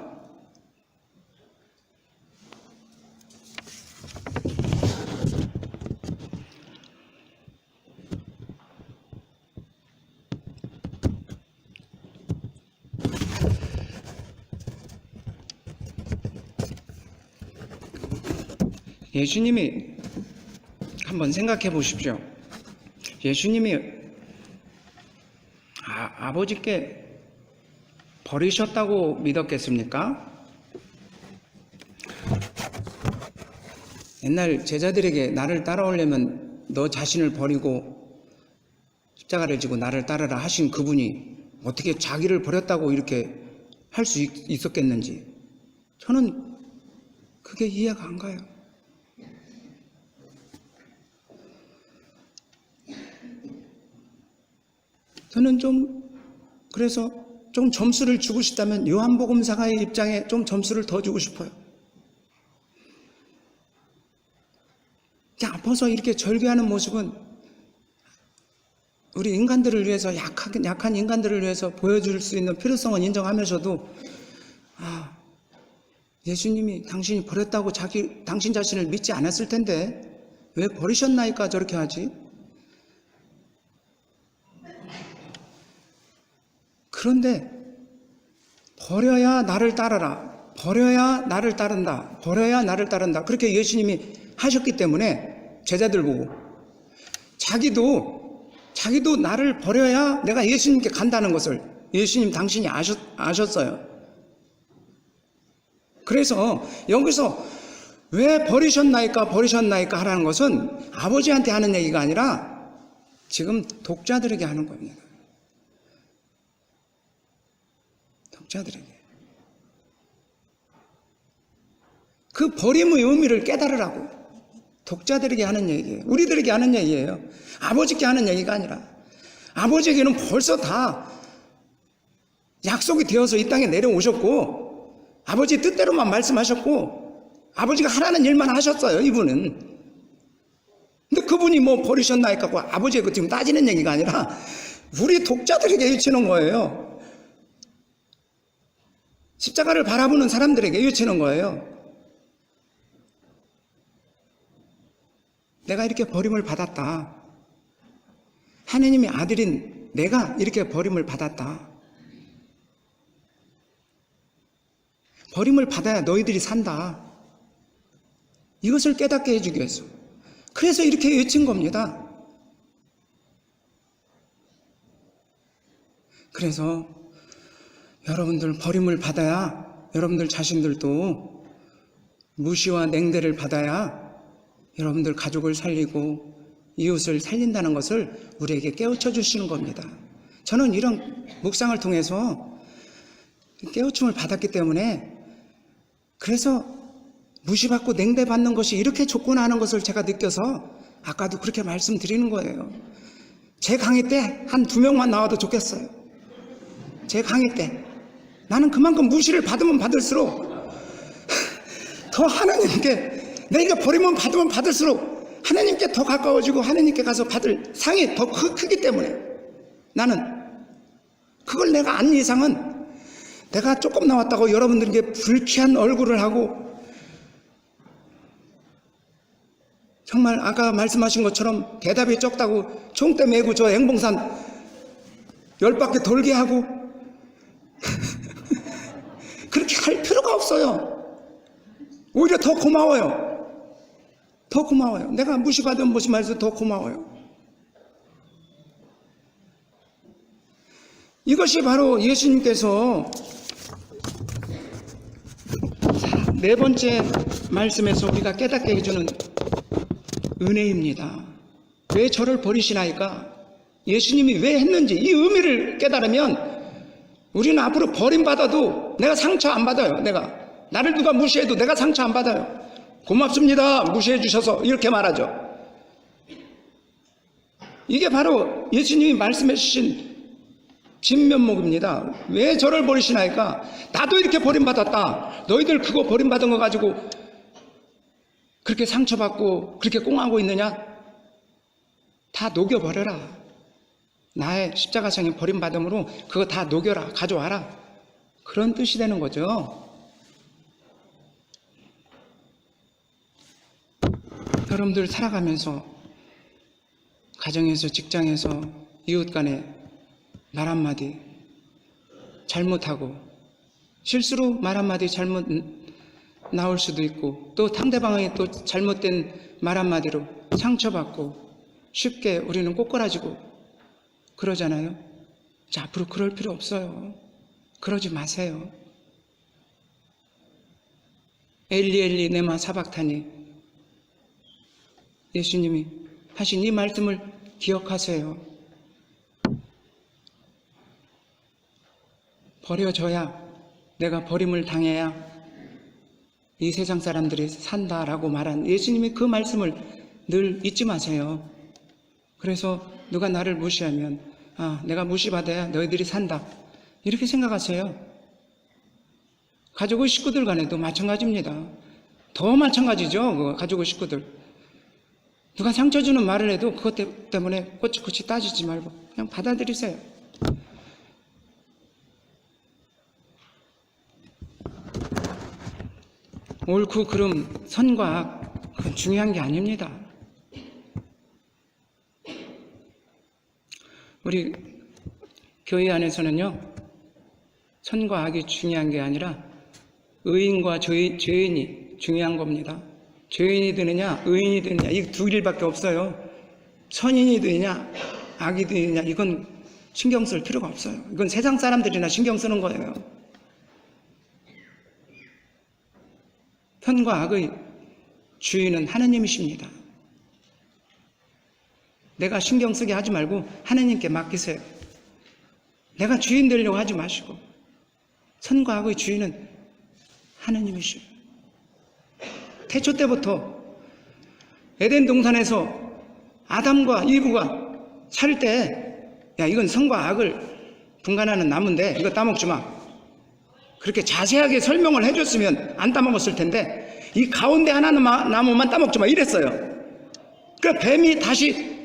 예수님이 한번 생각해 보십시오. 예수님이 아버지께 버리셨다고 믿었겠습니까? 옛날 제자들에게 나를 따라오려면 너 자신을 버리고 십자가를 지고 나를 따르라 하신 그분이 어떻게 자기를 버렸다고 이렇게 할 수 있었겠는지 저는 그게 이해가 안 가요. 저는 그래서 좀 점수를 주고 싶다면 요한복음사가의 입장에 좀 점수를 더 주고 싶어요. 아파서 이렇게 절규하는 모습은 우리 인간들을 위해서 약한 인간들을 위해서 보여줄 수 있는 필요성은 인정하면서도 예수님이 당신이 버렸다고 당신 자신을 믿지 않았을 텐데 왜 버리셨나이까 저렇게 하지? 그런데 버려야 나를 따르라. 버려야 나를 따른다. 버려야 나를 따른다. 그렇게 예수님이 하셨기 때문에 제자들 보고 자기도 나를 버려야 내가 예수님께 간다는 것을 예수님 당신이 아셨어요. 그래서 여기서 왜 버리셨나이까 하라는 것은 아버지한테 하는 얘기가 아니라 지금 독자들에게 하는 겁니다. 독자들에게. 그 버림의 의미를 깨달으라고 독자들에게 하는 얘기예요. 우리들에게 하는 얘기예요. 아버지께 하는 얘기가 아니라 아버지에게는 벌써 다 약속이 되어서 이 땅에 내려오셨고 아버지 뜻대로만 말씀하셨고 아버지가 하라는 일만 하셨어요. 이분은. 근데 그분이 뭐 버리셨나이까 아버지가 지금 따지는 얘기가 아니라 우리 독자들에게 외치는 거예요. 십자가를 바라보는 사람들에게 외치는 거예요. 내가 이렇게 버림을 받았다. 하느님의 아들인 내가 이렇게 버림을 받았다. 버림을 받아야 너희들이 산다. 이것을 깨닫게 해주기 위해서. 그래서 이렇게 외친 겁니다. 그래서 여러분들 버림을 받아야 여러분들 자신들도 무시와 냉대를 받아야 여러분들 가족을 살리고 이웃을 살린다는 것을 우리에게 깨우쳐 주시는 겁니다. 저는 이런 묵상을 통해서 깨우침을 받았기 때문에 그래서 무시받고 냉대받는 것이 이렇게 좋구나 하는 것을 제가 느껴서 아까도 그렇게 말씀드리는 거예요. 제 강의 때 한 2명만 나와도 좋겠어요. 제 강의 때 나는 그만큼 무시를 받으면 받을수록 더 하나님께 내가 버리면 받으면 받을수록 하나님께 더 가까워지고 하나님께 가서 받을 상이 더 크기 때문에 나는 그걸 내가 안 이상은 내가 조금 나왔다고 여러분들에게 불쾌한 얼굴을 하고 정말 아까 말씀하신 것처럼 대답이 적다고 총대 메고 저 행봉산 10바퀴 돌게 하고 그렇게 할 필요가 없어요. 오히려 더 고마워요. 더 고마워요. 내가 무시받으면 무시말해서 더 고마워요. 이것이 바로 예수님께서 네 번째 말씀에서 우리가 깨닫게 해주는 은혜입니다. 왜 저를 버리시나이까? 예수님이 왜 했는지 이 의미를 깨달으면 우리는 앞으로 버림받아도 내가 상처 안 받아요. 나를 누가 무시해도 내가 상처 안 받아요. 고맙습니다. 무시해 주셔서 이렇게 말하죠. 이게 바로 예수님이 말씀해 주신 진면목입니다. 왜 저를 버리시나이까? 나도 이렇게 버림받았다. 너희들 그거 버림받은 거 가지고 그렇게 상처받고 그렇게 꽁하고 있느냐? 다 녹여버려라. 나의 십자가상의 버림받음으로 그거 다 녹여라. 가져와라. 그런 뜻이 되는 거죠. 여러분들 살아가면서 가정에서 직장에서 이웃 간에 말 한마디 잘못하고 실수로 말 한마디 잘못 나올 수도 있고 또 상대방의 또 잘못된 말 한마디로 상처받고 쉽게 우리는 꼬꾸라지고 그러잖아요. 자, 앞으로 그럴 필요 없어요. 그러지 마세요. 엘리 엘리 네마 사박타니, 예수님이 하신 이 말씀을 기억하세요. 버려져야, 내가 버림을 당해야 이 세상 사람들이 산다라고 말한 예수님이 그 말씀을 늘 잊지 마세요. 그래서 누가 나를 무시하면 내가 무시받아야 너희들이 산다, 이렇게 생각하세요. 가족의 식구들 간에도 마찬가지입니다. 더 마찬가지죠. 그 가족의 식구들. 누가 상처 주는 말을 해도 그것 때문에 꼬치꼬치 따지지 말고 그냥 받아들이세요. 옳고 그름, 선과 악, 그건 중요한 게 아닙니다. 우리 교회 안에서는요, 선과 악이 중요한 게 아니라 의인과 죄인이 중요한 겁니다. 죄인이 되느냐 의인이 되느냐, 이 두 길밖에 없어요. 선인이 되느냐 악이 되느냐, 이건 신경 쓸 필요가 없어요. 이건 세상 사람들이나 신경 쓰는 거예요. 선과 악의 주인은 하나님이십니다. 내가 신경 쓰게 하지 말고 하나님께 맡기세요. 내가 주인 되려고 하지 마시고, 선과 악의 주인은 하나님이시오. 태초 때부터 에덴 동산에서 아담과 이브가 살 때, 야, 이건 선과 악을 분간하는 나무인데 이거 따먹지 마, 그렇게 자세하게 설명을 해줬으면 안 따먹었을 텐데, 이 가운데 하나 나무만 따먹지 마 이랬어요. 그러니까 뱀이 다시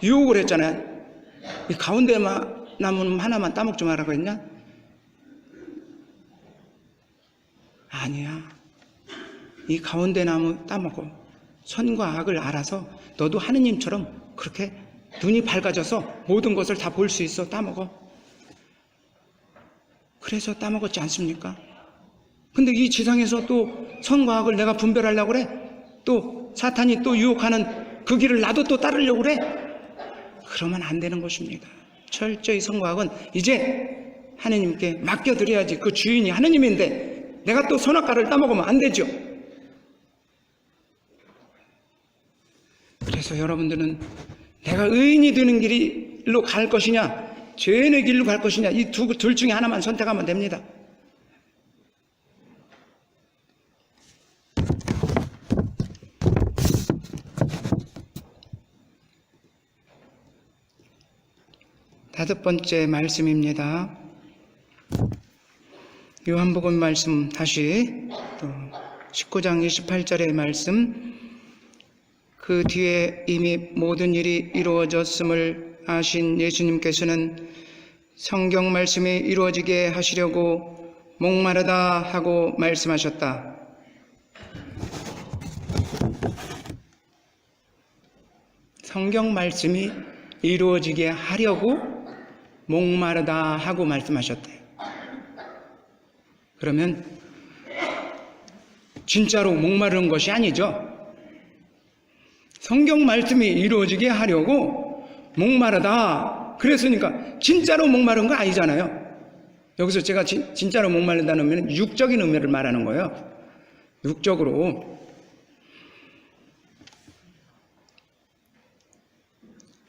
유혹을 했잖아요. 이 가운데 나무는 하나만 따먹지 마라고 했냐? 아니야. 이 가운데 나무 따먹어. 선과 악을 알아서 너도 하느님처럼 그렇게 눈이 밝아져서 모든 것을 다 볼 수 있어. 따먹어. 그래서 따먹었지 않습니까? 근데 이 지상에서 또 선과 악을 내가 분별하려고 그래? 또 사탄이 또 유혹하는 그 길을 나도 또 따르려고 그래? 그러면 안 되는 것입니다. 철저히 선과 악은 이제 하느님께 맡겨드려야지. 그 주인이 하느님인데 내가 또 선악과를 따먹으면 안 되죠. 그래서 여러분들은 내가 의인이 되는 길로 갈 것이냐, 죄인의 길로 갈 것이냐, 이 둘 중에 하나만 선택하면 됩니다. 다섯 번째 말씀입니다. 요한복음 말씀 다시 또 19장 28절의 말씀. 그 뒤에 이미 모든 일이 이루어졌음을 아신 예수님께서는 성경 말씀이 이루어지게 하시려고 목마르다 하고 말씀하셨다. 성경 말씀이 이루어지게 하려고 목마르다 하고 말씀하셨대요. 그러면 진짜로 목마른 것이 아니죠. 성경 말씀이 이루어지게 하려고 목마르다 그랬으니까 진짜로 목마른 거 아니잖아요. 여기서 제가 진짜로 목마르다는 의미는 육적인 의미를 말하는 거예요. 육적으로.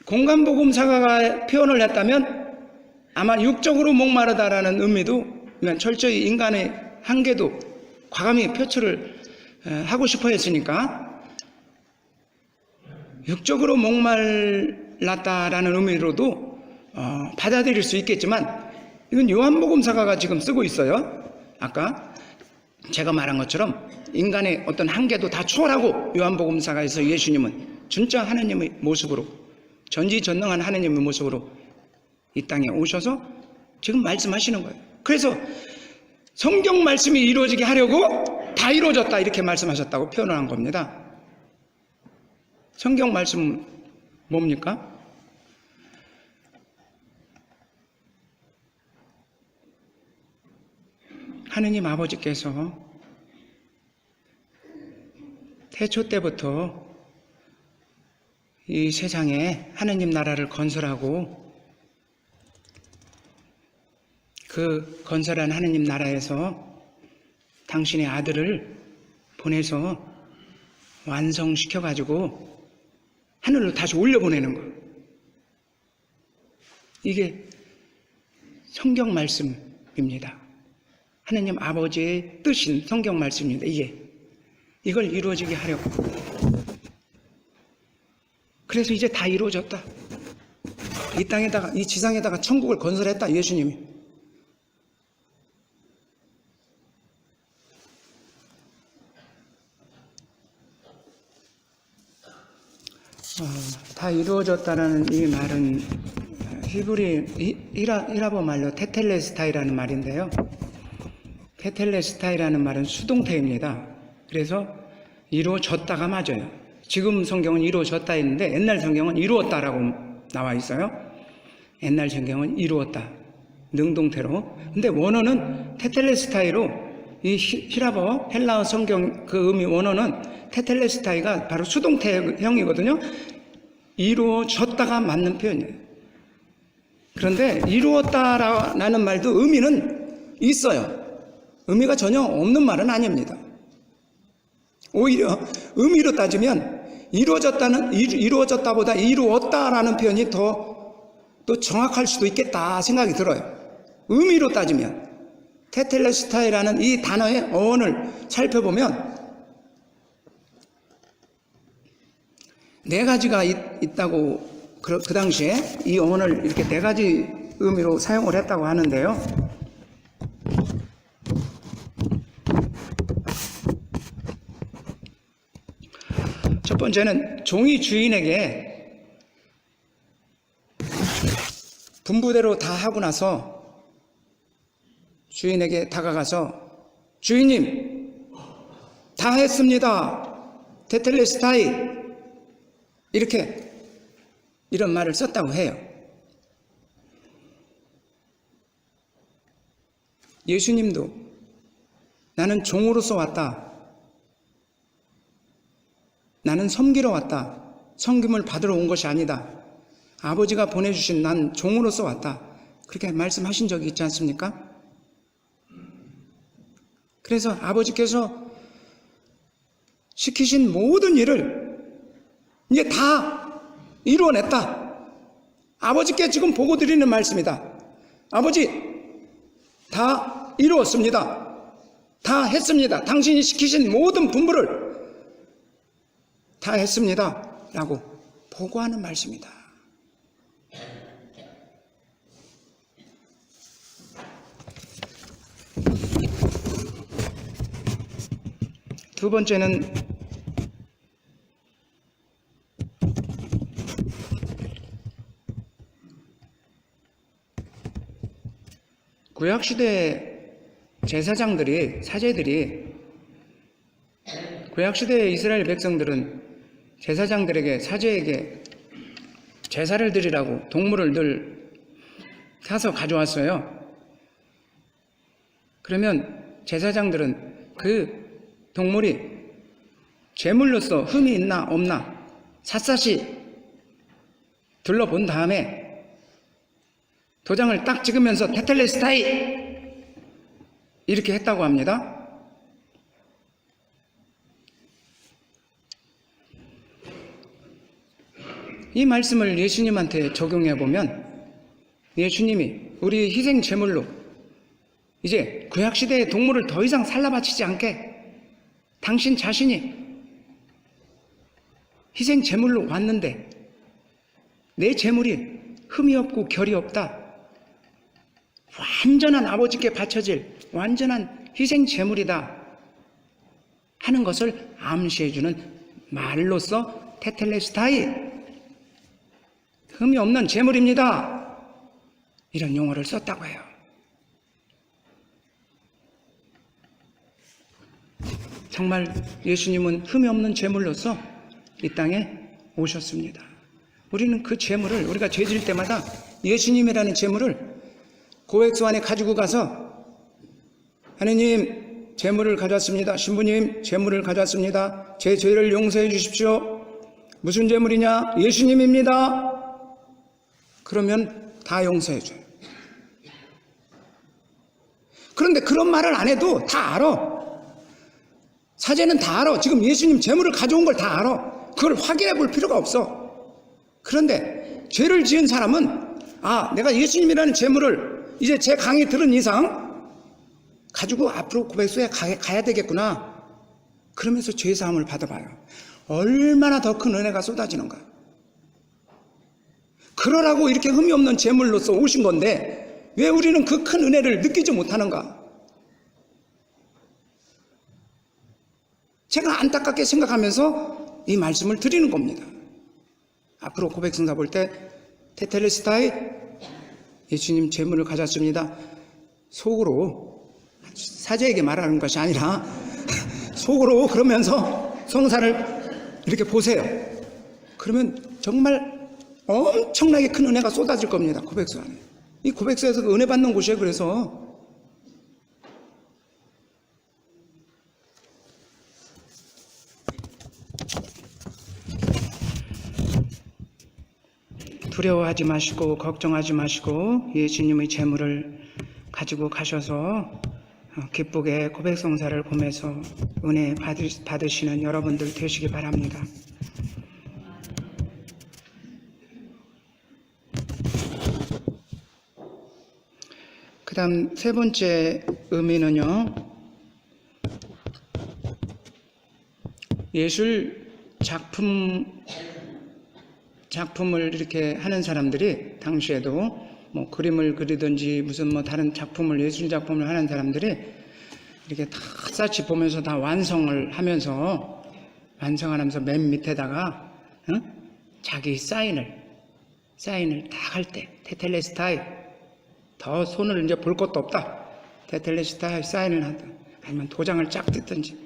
공간복음사가가 표현을 했다면 아마 육적으로 목마르다라는 의미도 그냥 철저히 인간의 한계도 과감히 표출을 하고 싶어 했으니까 육적으로 목말랐다라는 의미로도 받아들일 수 있겠지만, 이건 요한복음사가가 지금 쓰고 있어요. 아까 제가 말한 것처럼 인간의 어떤 한계도 다 초월하고 요한복음사가에서 예수님은 진짜 하나님의 모습으로, 전지전능한 하나님의 모습으로 이 땅에 오셔서 지금 말씀하시는 거예요. 그래서 성경 말씀이 이루어지게 하려고 다 이루어졌다 이렇게 말씀하셨다고 표현을 한 겁니다. 성경 말씀은 뭡니까? 하느님 아버지께서 태초 때부터 이 세상에 하느님 나라를 건설하고 그 건설한 하느님 나라에서 당신의 아들을 보내서 완성시켜가지고 하늘로 다시 올려보내는 거. 이게 성경 말씀입니다. 하느님 아버지의 뜻인 성경 말씀입니다. 이걸 이루어지게 하려고. 그래서 이제 다 이루어졌다. 이 땅에다가, 이 지상에다가 천국을 건설했다, 예수님이. 다 이루어졌다라는 이 말은 히라보 말로 테텔레스타이라는 말인데요. 테텔레스타이라는 말은 수동태입니다. 그래서 이루어졌다가 맞아요. 지금 성경은 이루어졌다 했는데 옛날 성경은 이루었다라고 나와 있어요. 옛날 성경은 이루었다, 능동태로. 근데 원어는 테텔레스타이로, 이 히라보 헬라어 성경 그 의미 원어는 테텔레스타이가 바로 수동태형이거든요. 이루어졌다가 맞는 표현이에요. 그런데 이루었다라는 말도 의미는 있어요. 의미가 전혀 없는 말은 아닙니다. 오히려 의미로 따지면 이루어졌다보다 이루었다라는 표현이 또 정확할 수도 있겠다 생각이 들어요. 의미로 따지면 테텔레스타이라는 이 단어의 어원을 살펴보면 네 가지가 있다고, 그 당시에 이 어원을 이렇게 네 가지 의미로 사용을 했다고 하는데요. 첫 번째는 종이 주인에게 분부대로 다 하고 나서 주인에게 다가가서, 주인님 다 했습니다, 테텔레스타이, 이런 말을 썼다고 해요. 예수님도 나는 종으로서 왔다, 나는 섬기러 왔다, 섬김을 받으러 온 것이 아니다, 아버지가 보내주신 난 종으로서 왔다, 그렇게 말씀하신 적이 있지 않습니까? 그래서 아버지께서 시키신 모든 일을 이제 다 이루어냈다. 아버지께 지금 보고 드리는 말씀이다. 아버지, 다 이루었습니다. 다 했습니다. 당신이 시키신 모든 분부를 다 했습니다. 라고 보고하는 말씀이다. 두 번째는 구약시대 제사장들이, 사제들이, 구약시대의 이스라엘 백성들은 제사장들에게, 사제에게 제사를 드리라고 동물을 늘 사서 가져왔어요. 그러면 제사장들은 그 동물이 제물로서 흠이 있나 없나 샅샅이 둘러본 다음에 도장을 딱 찍으면서 테텔레스타이 이렇게 했다고 합니다. 이 말씀을 예수님한테 적용해 보면 예수님이 우리 희생 제물로 이제 구약시대의 동물을 더 이상 살라바치지 않게 당신 자신이 희생 제물로 왔는데 내 제물이 흠이 없고 결이 없다, 완전한 아버지께 바쳐질 완전한 희생 제물이다 하는 것을 암시해주는 말로서 테텔레스타이, 흠이 없는 제물입니다, 이런 용어를 썼다고 해요. 정말 예수님은 흠이 없는 제물로서 이 땅에 오셨습니다. 우리는 그 제물을, 우리가 죄질 때마다 예수님이라는 제물을 고백소 안에 가지고 가서 하느님 제물을 가져왔습니다, 신부님 제물을 가져왔습니다, 제 죄를 용서해 주십시오, 무슨 제물이냐? 예수님입니다. 그러면 다 용서해줘요. 그런데 그런 말을 안 해도 다 알아. 사제는 다 알아. 지금 예수님 제물을 가져온 걸 다 알아. 그걸 확인해 볼 필요가 없어. 그런데 죄를 지은 사람은 내가 예수님이라는 제물을 이제 제 강의 들은 이상 가지고 앞으로 고백소에 가야 되겠구나. 그러면서 죄사함을 받아봐요. 얼마나 더 큰 은혜가 쏟아지는가. 그러라고 이렇게 흠이 없는 제물로서 오신 건데 왜 우리는 그 큰 은혜를 느끼지 못하는가? 제가 안타깝게 생각하면서 이 말씀을 드리는 겁니다. 앞으로 고백성사 볼 때 테텔레스타이 예수님 제물을 가졌습니다. 속으로 사제에게 말하는 것이 아니라 속으로 그러면서 성사를 이렇게 보세요. 그러면 정말 엄청나게 큰 은혜가 쏟아질 겁니다. 고백소 안에. 이 고백소에서 은혜 받는 곳이에요. 그래서 두려워하지 마시고 걱정하지 마시고 예수님의 제물을 가지고 가셔서 기쁘게 고백성사를 보면서 은혜 받으시는 여러분들 되시기 바랍니다. 그 다음 세 번째 의미는요, 예술 작품을 이렇게 하는 사람들이 당시에도 뭐 그림을 그리든지 무슨 뭐 다른 작품을 예술 작품을 하는 사람들이 이렇게 다 샅이 보면서 다 완성을 하면서 맨 밑에다가 자기 사인을 다 할 때 테텔레스타이 더 손을 이제 볼 것도 없다. 테텔레스타이 사인을 하든 아니면 도장을 쫙 뜯든지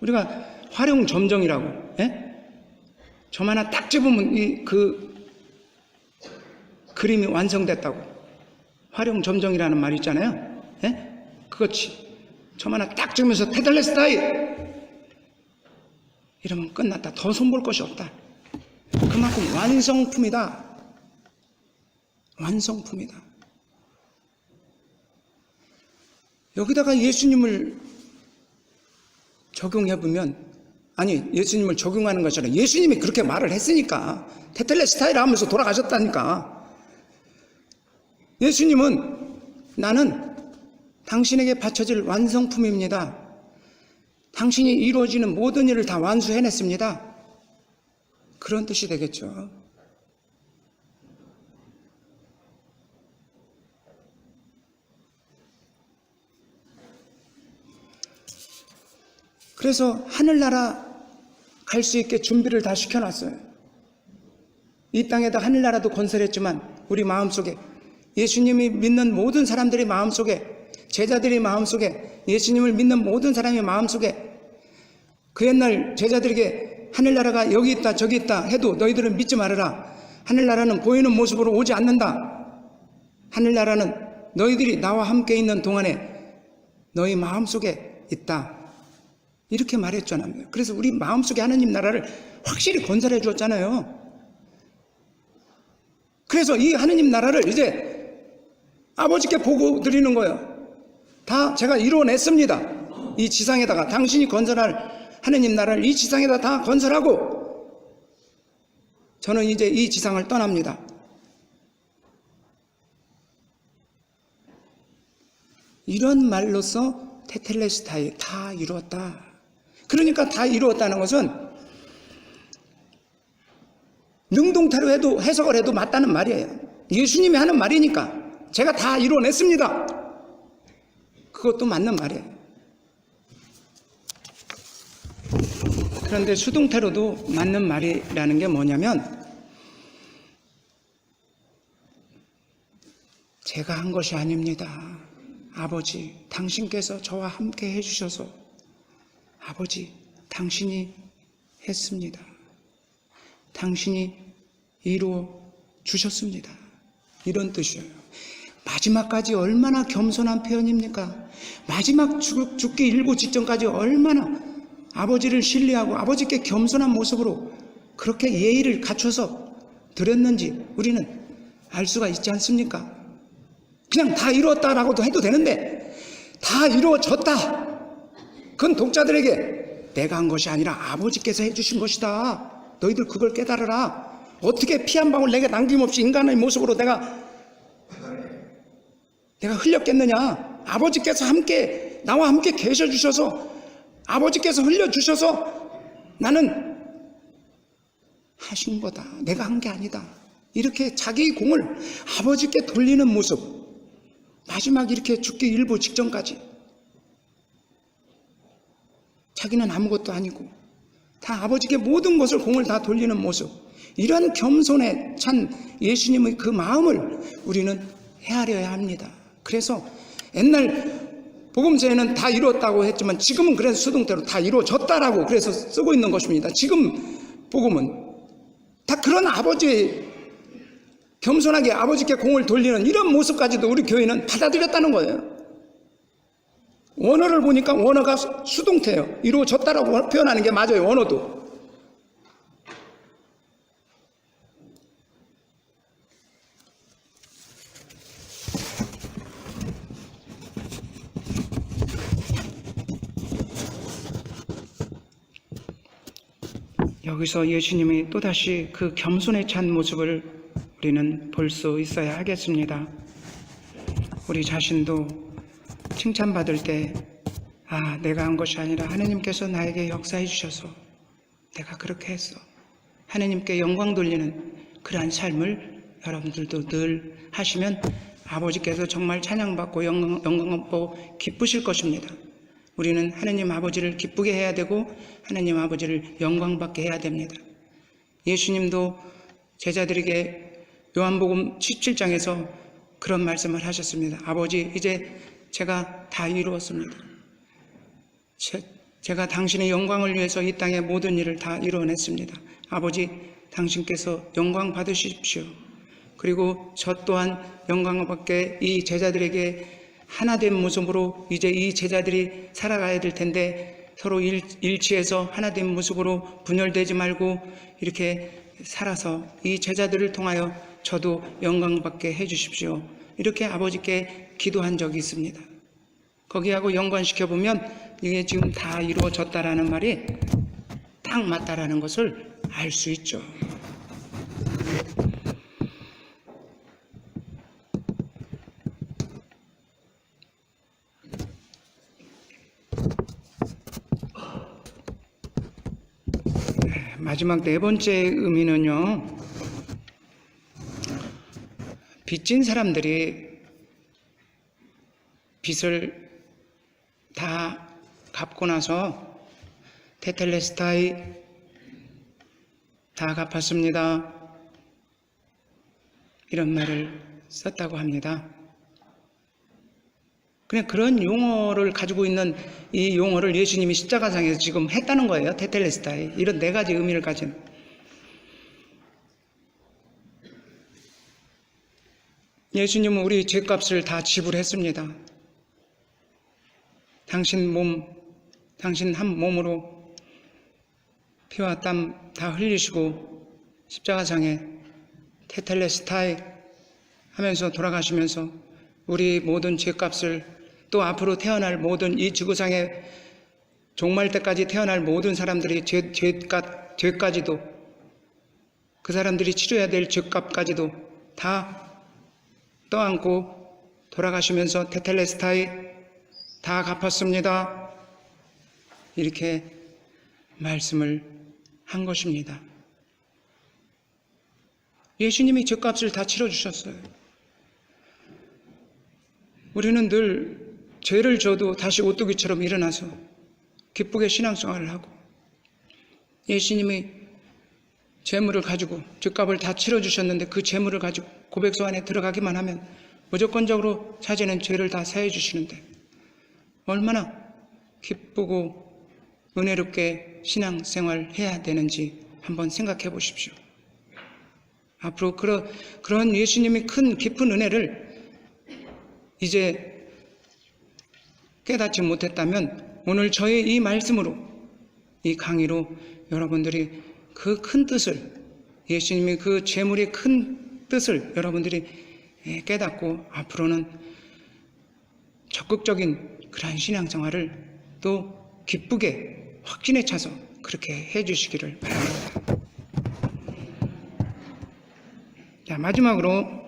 우리가 활용 점정이라고 점 하나 딱 집으면 그 그림이 완성됐다고 활용 점정이라는 말이 있잖아요. 그렇지. 점 하나 딱 집으면서 테텔레스타이 이러면 끝났다. 더 손볼 것이 없다. 그만큼 완성품이다. 완성품이다. 여기다가 예수님을 적용해보면 예수님을 적용하는 것처럼 예수님이 그렇게 말을 했으니까 테텔레스타이라 하면서 돌아가셨다니까. 예수님은 나는 당신에게 바쳐질 완성품입니다. 당신이 이루어지는 모든 일을 다 완수해냈습니다. 그런 뜻이 되겠죠. 그래서 하늘나라 갈 수 있게 준비를 다 시켜놨어요. 이 땅에다 하늘나라도 건설했지만 우리 마음속에 예수님이 믿는 모든 사람들의 마음속에 제자들의 마음속에 예수님을 믿는 모든 사람의 마음속에 그 옛날 제자들에게 하늘나라가 여기 있다 저기 있다 해도 너희들은 믿지 말아라. 하늘나라는 보이는 모습으로 오지 않는다. 하늘나라는 너희들이 나와 함께 있는 동안에 너희 마음속에 있다. 이렇게 말했잖아요. 그래서 우리 마음속에 하나님 나라를 확실히 건설해 주었잖아요. 그래서 이 하나님 나라를 이제 아버지께 보고 드리는 거예요. 다 제가 이루어냈습니다. 이 지상에다가 당신이 건설할 하나님 나라를 이 지상에다 다 건설하고 저는 이제 이 지상을 떠납니다. 이런 말로써 테텔레스타이 다 이루었다. 그러니까 다 이루었다는 것은 능동태로 해도 해석을 해도 맞다는 말이에요. 예수님이 하는 말이니까 제가 다 이루어냈습니다. 그것도 맞는 말이에요. 그런데 수동태로도 맞는 말이라는 게 뭐냐면 제가 한 것이 아닙니다. 아버지, 당신께서 저와 함께 해주셔서 아버지, 당신이 했습니다. 당신이 이루어 주셨습니다. 이런 뜻이에요. 마지막까지 얼마나 겸손한 표현입니까? 마지막 죽기 일보 직전까지 얼마나 아버지를 신뢰하고 아버지께 겸손한 모습으로 그렇게 예의를 갖춰서 드렸는지 우리는 알 수가 있지 않습니까? 그냥 다 이루었다라고도 해도 되는데, 다 이루어졌다, 그건 독자들에게 내가 한 것이 아니라 아버지께서 해주신 것이다, 너희들 그걸 깨달으라. 어떻게 피 한 방울 내게 남김없이 인간의 모습으로 내가 흘렸겠느냐. 아버지께서 나와 함께 계셔주셔서, 아버지께서 흘려주셔서 나는 하신 거다, 내가 한 게 아니다. 이렇게 자기 공을 아버지께 돌리는 모습, 마지막 이렇게 죽기 일부 직전까지 자기는 아무것도 아니고 다 아버지께 모든 것을, 공을 다 돌리는 모습, 이런 겸손에 찬 예수님의 그 마음을 우리는 헤아려야 합니다. 그래서 옛날 복음서에는 다 이루었다고 했지만 지금은 그래서 수동태로 다 이루어졌다라고 그래서 쓰고 있는 것입니다. 지금 복음은 다 그런 아버지, 겸손하게 아버지께 공을 돌리는 이런 모습까지도 우리 교회는 받아들였다는 거예요. 원어를 보니까 원어가 수동태예요. 이루어졌다라고 표현하는 게 맞아요, 원어도. 여기서 예수님이 또다시 그 겸손에 찬 모습을 우리는 볼 수 있어야 하겠습니다. 우리 자신도 칭찬받을 때, 내가 한 것이 아니라 하느님께서 나에게 역사해 주셔서 내가 그렇게 했어, 하느님께 영광 돌리는 그러한 삶을 여러분들도 늘 하시면 아버지께서 정말 찬양받고 영광받고 기쁘실 것입니다. 우리는 하느님 아버지를 기쁘게 해야 되고 하느님 아버지를 영광받게 해야 됩니다. 예수님도 제자들에게 요한복음 17장에서 그런 말씀을 하셨습니다. 아버지, 이제 제가 다 이루었습니다. 제가 당신의 영광을 위해서 이 땅의 모든 일을 다 이루어냈습니다. 아버지, 당신께서 영광 받으십시오. 그리고 저 또한 영광을 받게 이 제자들에게 하나된 모습으로 이제 이 제자들이 살아가야 될 텐데, 서로 일치해서 하나된 모습으로 분열되지 말고 이렇게 살아서 이 제자들을 통하여 저도 영광받게 해주십시오. 이렇게 아버지께 기도한 적이 있습니다. 거기하고 연관시켜보면 이게 지금 다 이루어졌다라는 말이 딱 맞다라는 것을 알 수 있죠. 마지막 네 번째 의미는요, 빚진 사람들이 빚을 다 갚고 나서 테텔레스타이 다 갚았습니다, 이런 말을 썼다고 합니다. 그냥 그런 용어를 가지고 있는 이 용어를 예수님이 십자가상에서 지금 했다는 거예요. 테텔레스타이, 이런 네 가지 의미를 가진. 예수님은 우리 죄값을 다 지불했습니다. 당신 한 몸으로 피와 땀 다 흘리시고 십자가상에 테텔레스타이 하면서 돌아가시면서 우리 모든 죄값을, 또 앞으로 태어날 모든 이 지구상에 종말 때까지 태어날 모든 사람들이 죄까지도, 그 사람들이 치러야 될 죄값까지도 다 떠안고 돌아가시면서 테텔레스타이 다 갚았습니다, 이렇게 말씀을 한 것입니다. 예수님이 죄값을 다 치러주셨어요. 우리는 늘 죄를 져도 다시 오뚜기처럼 일어나서 기쁘게 신앙생활을 하고, 예수님이 재물을 가지고 죄값을 다 치러주셨는데 그 재물을 가지고 고백소 안에 들어가기만 하면 무조건적으로 자제는 죄를 다 사해 주시는데, 얼마나 기쁘고 은혜롭게 신앙생활 해야 되는지 한번 생각해 보십시오. 앞으로 그런 예수님이 큰 깊은 은혜를 이제 깨닫지 못했다면 오늘 저의 이 말씀으로, 이 강의로 여러분들이 그 큰 뜻을, 예수님이 그 재물의 큰 뜻을 여러분들이 깨닫고 앞으로는 적극적인 그러한 신앙생활을 또 기쁘게 확신에 차서 그렇게 해주시기를 바랍니다. 자, 마지막으로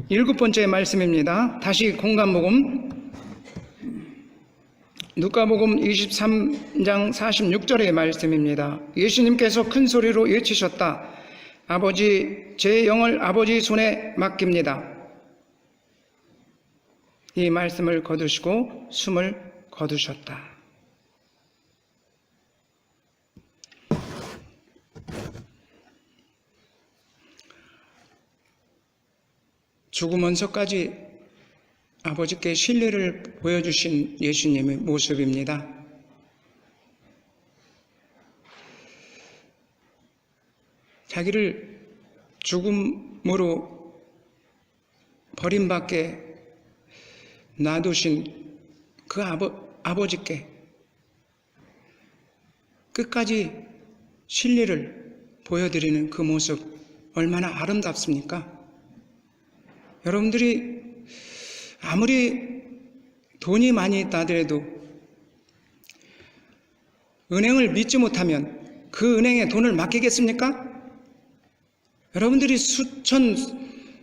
7번째 말씀입니다. 다시 공간복음 누가복음 23장 46절의 말씀입니다. 예수님께서 큰 소리로 외치셨다. 아버지, 제 영을 아버지 손에 맡깁니다. 이 말씀을 거두시고 숨을 거두셨다. 죽으면서까지 아버지께 신뢰를 보여주신 예수님의 모습입니다. 자기를 죽음으로 버림받게 놔두신 그 아버지께 끝까지 신뢰를 보여드리는 그 모습 얼마나 아름답습니까? 여러분들이 아무리 돈이 많이 있다 하더라도 은행을 믿지 못하면 그 은행에 돈을 맡기겠습니까? 여러분들이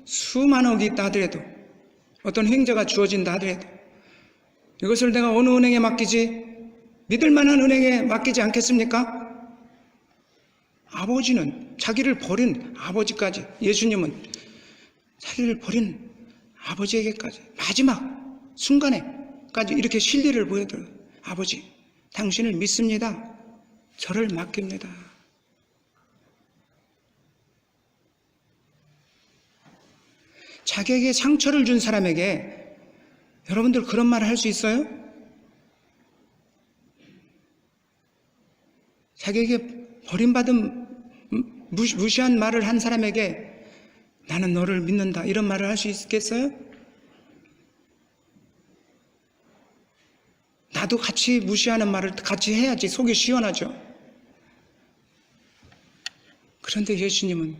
수만억이 있다 하더라도 어떤 횡재가 주어진다 하더라도 이것을 내가 어느 은행에 맡기지? 믿을 만한 은행에 맡기지 않겠습니까? 아버지는 자기를 버린 아버지까지, 예수님은 자기를 버린 아버지에게까지 마지막 순간에까지 이렇게 신뢰를 보여줘요. 아버지, 당신을 믿습니다. 저를 맡깁니다. 자기에게 상처를 준 사람에게 여러분들 그런 말을 할 수 있어요? 자기에게 버림받은 무시한 말을 한 사람에게 나는 너를 믿는다 이런 말을 할 수 있겠어요? 나도 같이 무시하는 말을 같이 해야지 속이 시원하죠. 그런데 예수님은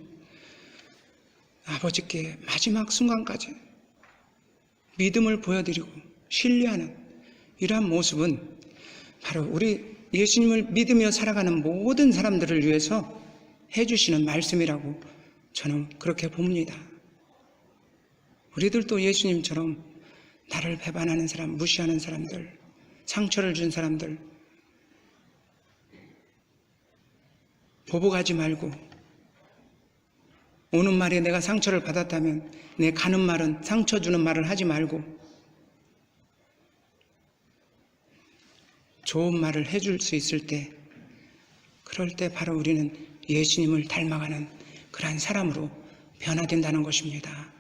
아버지께 마지막 순간까지 믿음을 보여드리고 신뢰하는 이러한 모습은 바로 우리 예수님을 믿으며 살아가는 모든 사람들을 위해서 해주시는 말씀이라고 저는 그렇게 봅니다. 우리들도 예수님처럼 나를 배반하는 사람, 무시하는 사람들, 상처를 준 사람들 보복하지 말고, 오는 말에 내가 상처를 받았다면 내 가는 말은 상처 주는 말을 하지 말고 좋은 말을 해줄 수 있을 때, 그럴 때 바로 우리는 예수님을 닮아가는 그러한 사람으로 변화된다는 것입니다.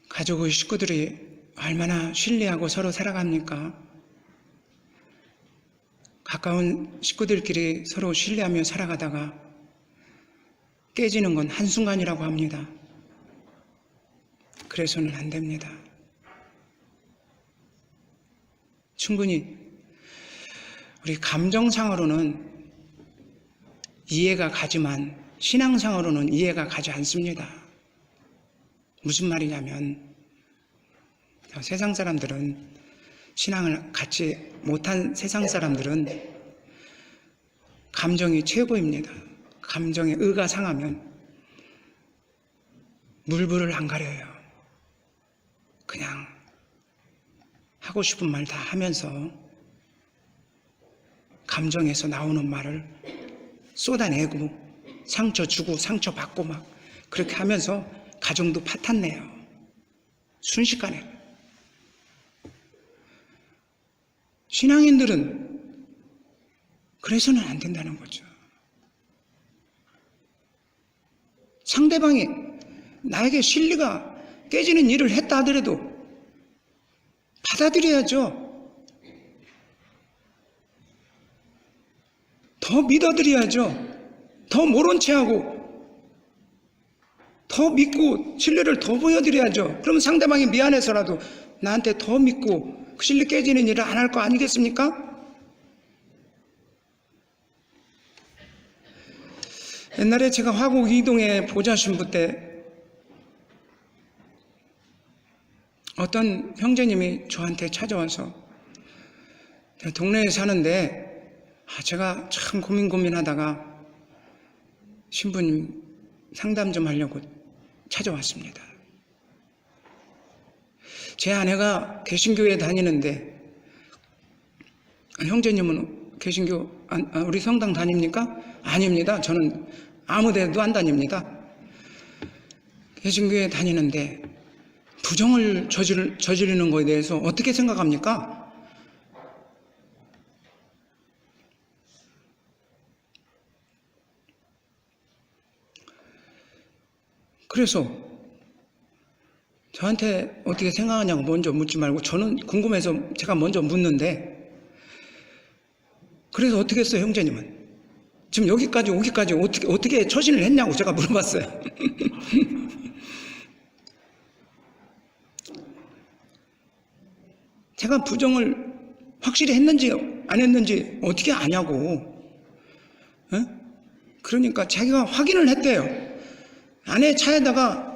가족의 식구들이 얼마나 신뢰하고 서로 살아갑니까? 가까운 식구들끼리 서로 신뢰하며 살아가다가 깨지는 건 한순간이라고 합니다. 그래서는 안 됩니다. 충분히 우리 감정상으로는 이해가 가지만 신앙상으로는 이해가 가지 않습니다. 무슨 말이냐면 세상 사람들은, 신앙을 갖지 못한 세상 사람들은 감정이 최고입니다. 감정에 의가 상하면 물불을 안 가려요. 그냥 하고 싶은 말 다 하면서 감정에서 나오는 말을 쏟아내고 상처 주고 상처 받고 막 그렇게 하면서 가정도 파탄내요. 순식간에. 신앙인들은 그래서는 안 된다는 거죠. 상대방이 나에게 신뢰가 깨지는 일을 했다 하더라도 받아들여야죠. 더 믿어드려야죠. 더 모른 체하고 더 믿고 신뢰를 더 보여드려야죠. 그러면 상대방이 미안해서라도 나한테 더 믿고 신뢰 깨지는 일을 안 할 거 아니겠습니까? 옛날에 제가 화곡 이동에 보좌 신부 때 어떤 형제님이 저한테 찾아와서 동네에 사는데 제가 참 고민하다가 신부님 상담 좀 하려고 찾아왔습니다. 제 아내가 개신교에 다니는데 형제님은 개신교 우리 성당 다닙니까? 아닙니다. 저는 아무 데도 안 다닙니다. 개신교에 다니는데 부정을 저지르는 것에 대해서 어떻게 생각합니까? 그래서 저한테 어떻게 생각하냐고 먼저 묻지 말고 저는 궁금해서 제가 먼저 묻는데, 그래서 어떻게 했어요, 형제님은? 지금 여기까지 오기까지 어떻게 처신을 했냐고 제가 물어봤어요. 제가 부정을 확실히 했는지 안 했는지 어떻게 아냐고. 그러니까 자기가 확인을 했대요. 아내 차에다가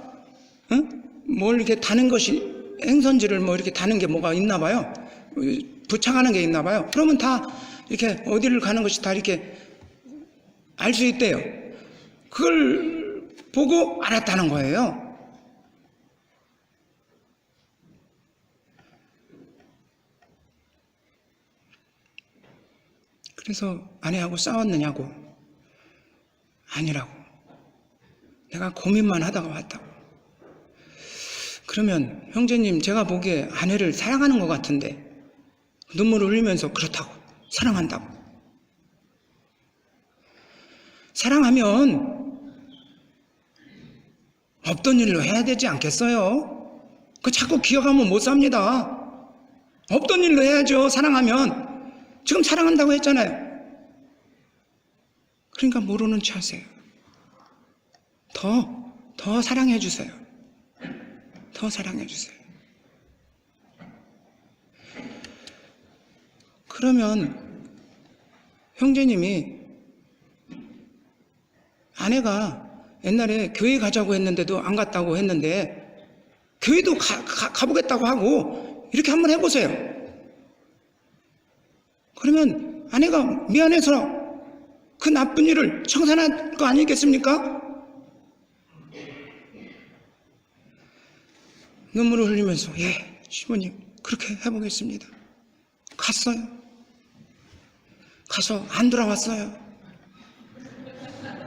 뭘 이렇게 다는 것이, 행선지를 뭐 이렇게 다는 게 뭐가 있나 봐요. 부착하는 게 있나 봐요. 그러면 다 이렇게 어디를 가는 것이 다 이렇게 알 수 있대요. 그걸 보고 알았다는 거예요. 그래서 아내하고 싸웠느냐고. 아니라고. 내가 고민만 하다가 왔다고. 그러면 형제님, 제가 보기에 아내를 사랑하는 것 같은데 눈물을 흘리면서 그렇다고, 사랑한다고. 사랑하면 없던 일로 해야 되지 않겠어요? 그 자꾸 기억하면 못 삽니다. 없던 일로 해야죠. 사랑하면. 지금 사랑한다고 했잖아요. 그러니까 모르는 체 하세요. 더 사랑해 주세요. 더 사랑해 주세요. 그러면 형제님이, 아내가 옛날에 교회 가자고 했는데도 안 갔다고 했는데 교회도 가보겠다고 하고 이렇게 한번 해보세요. 그러면 아내가 미안해서 그 나쁜 일을 청산할 거 아니겠습니까? 눈물을 흘리면서 예, 시모님 그렇게 해보겠습니다. 갔어요. 가서 안 돌아왔어요.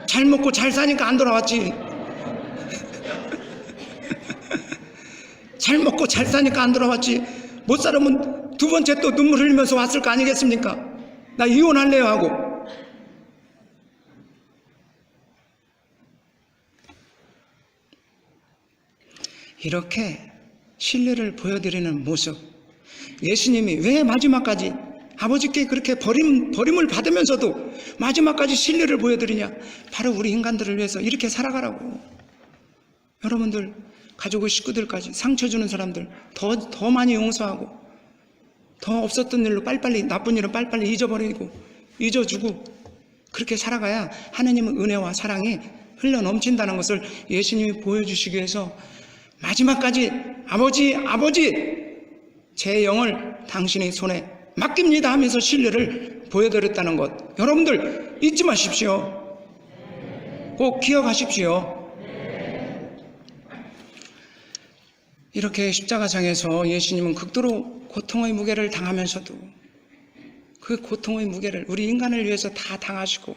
잘 먹고 잘 사니까 안 돌아왔지. 잘 먹고 잘 사니까 안 돌아왔지. 못 살으면 두 번째 또 눈물 흘리면서 왔을 거 아니겠습니까? 나 이혼할래요 하고. 이렇게 신뢰를 보여드리는 모습, 예수님이 왜 마지막까지 아버지께 그렇게 버림을 받으면서도 마지막까지 신뢰를 보여드리냐? 바로 우리 인간들을 위해서 이렇게 살아가라고. 여러분들 가족의 식구들까지 상처 주는 사람들 더 많이 용서하고, 더 없었던 일로 빨리빨리, 나쁜 일은 빨리빨리 잊어주고 그렇게 살아가야 하느님의 은혜와 사랑이 흘러 넘친다는 것을 예수님이 보여주시기 위해서 마지막까지 아버지 제 영을 당신의 손에 맡깁니다 하면서 신뢰를 보여드렸다는 것, 여러분들 잊지 마십시오. 꼭 기억하십시오. 이렇게 십자가상에서 예수님은 극도로 고통의 무게를 당하면서도 그 고통의 무게를 우리 인간을 위해서 다 당하시고,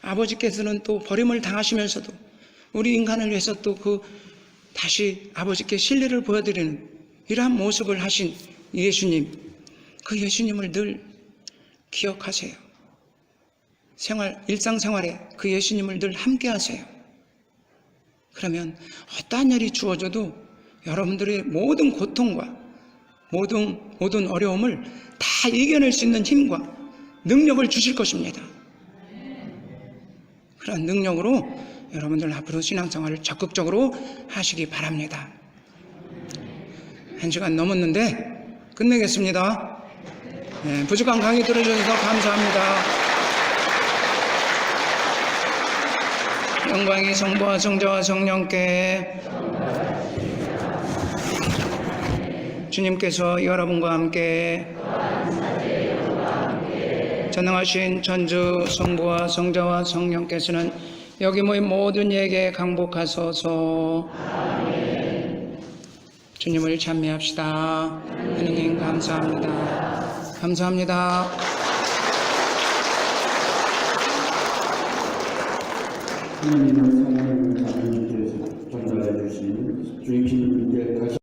아버지께서는 또 버림을 당하시면서도 우리 인간을 위해서 또 다시 아버지께 신뢰를 보여드리는 이러한 모습을 하신 예수님, 그 예수님을 늘 기억하세요. 일상생활에 그 예수님을 늘 함께 하세요. 그러면 어떠한 일이 주어져도 여러분들의 모든 고통과 모든 어려움을 다 이겨낼 수 있는 힘과 능력을 주실 것입니다. 그런 능력으로 여러분들 앞으로 신앙생활을 적극적으로 하시기 바랍니다. 1시간 넘었는데 끝내겠습니다. 네, 부족한 강의 들어주셔서 감사합니다. 영광이 성부와 성자와 성령께 주님께서 여러분과 함께 전능하신 천주 성부와 성자와 성령께서는 여기 모인 모든 이에게 강복하소서. 주님을 찬미합시다. 하느님 감사합니다. 감사합니다. 하나님의 사랑을 전달해 주신 주의 기름께 다시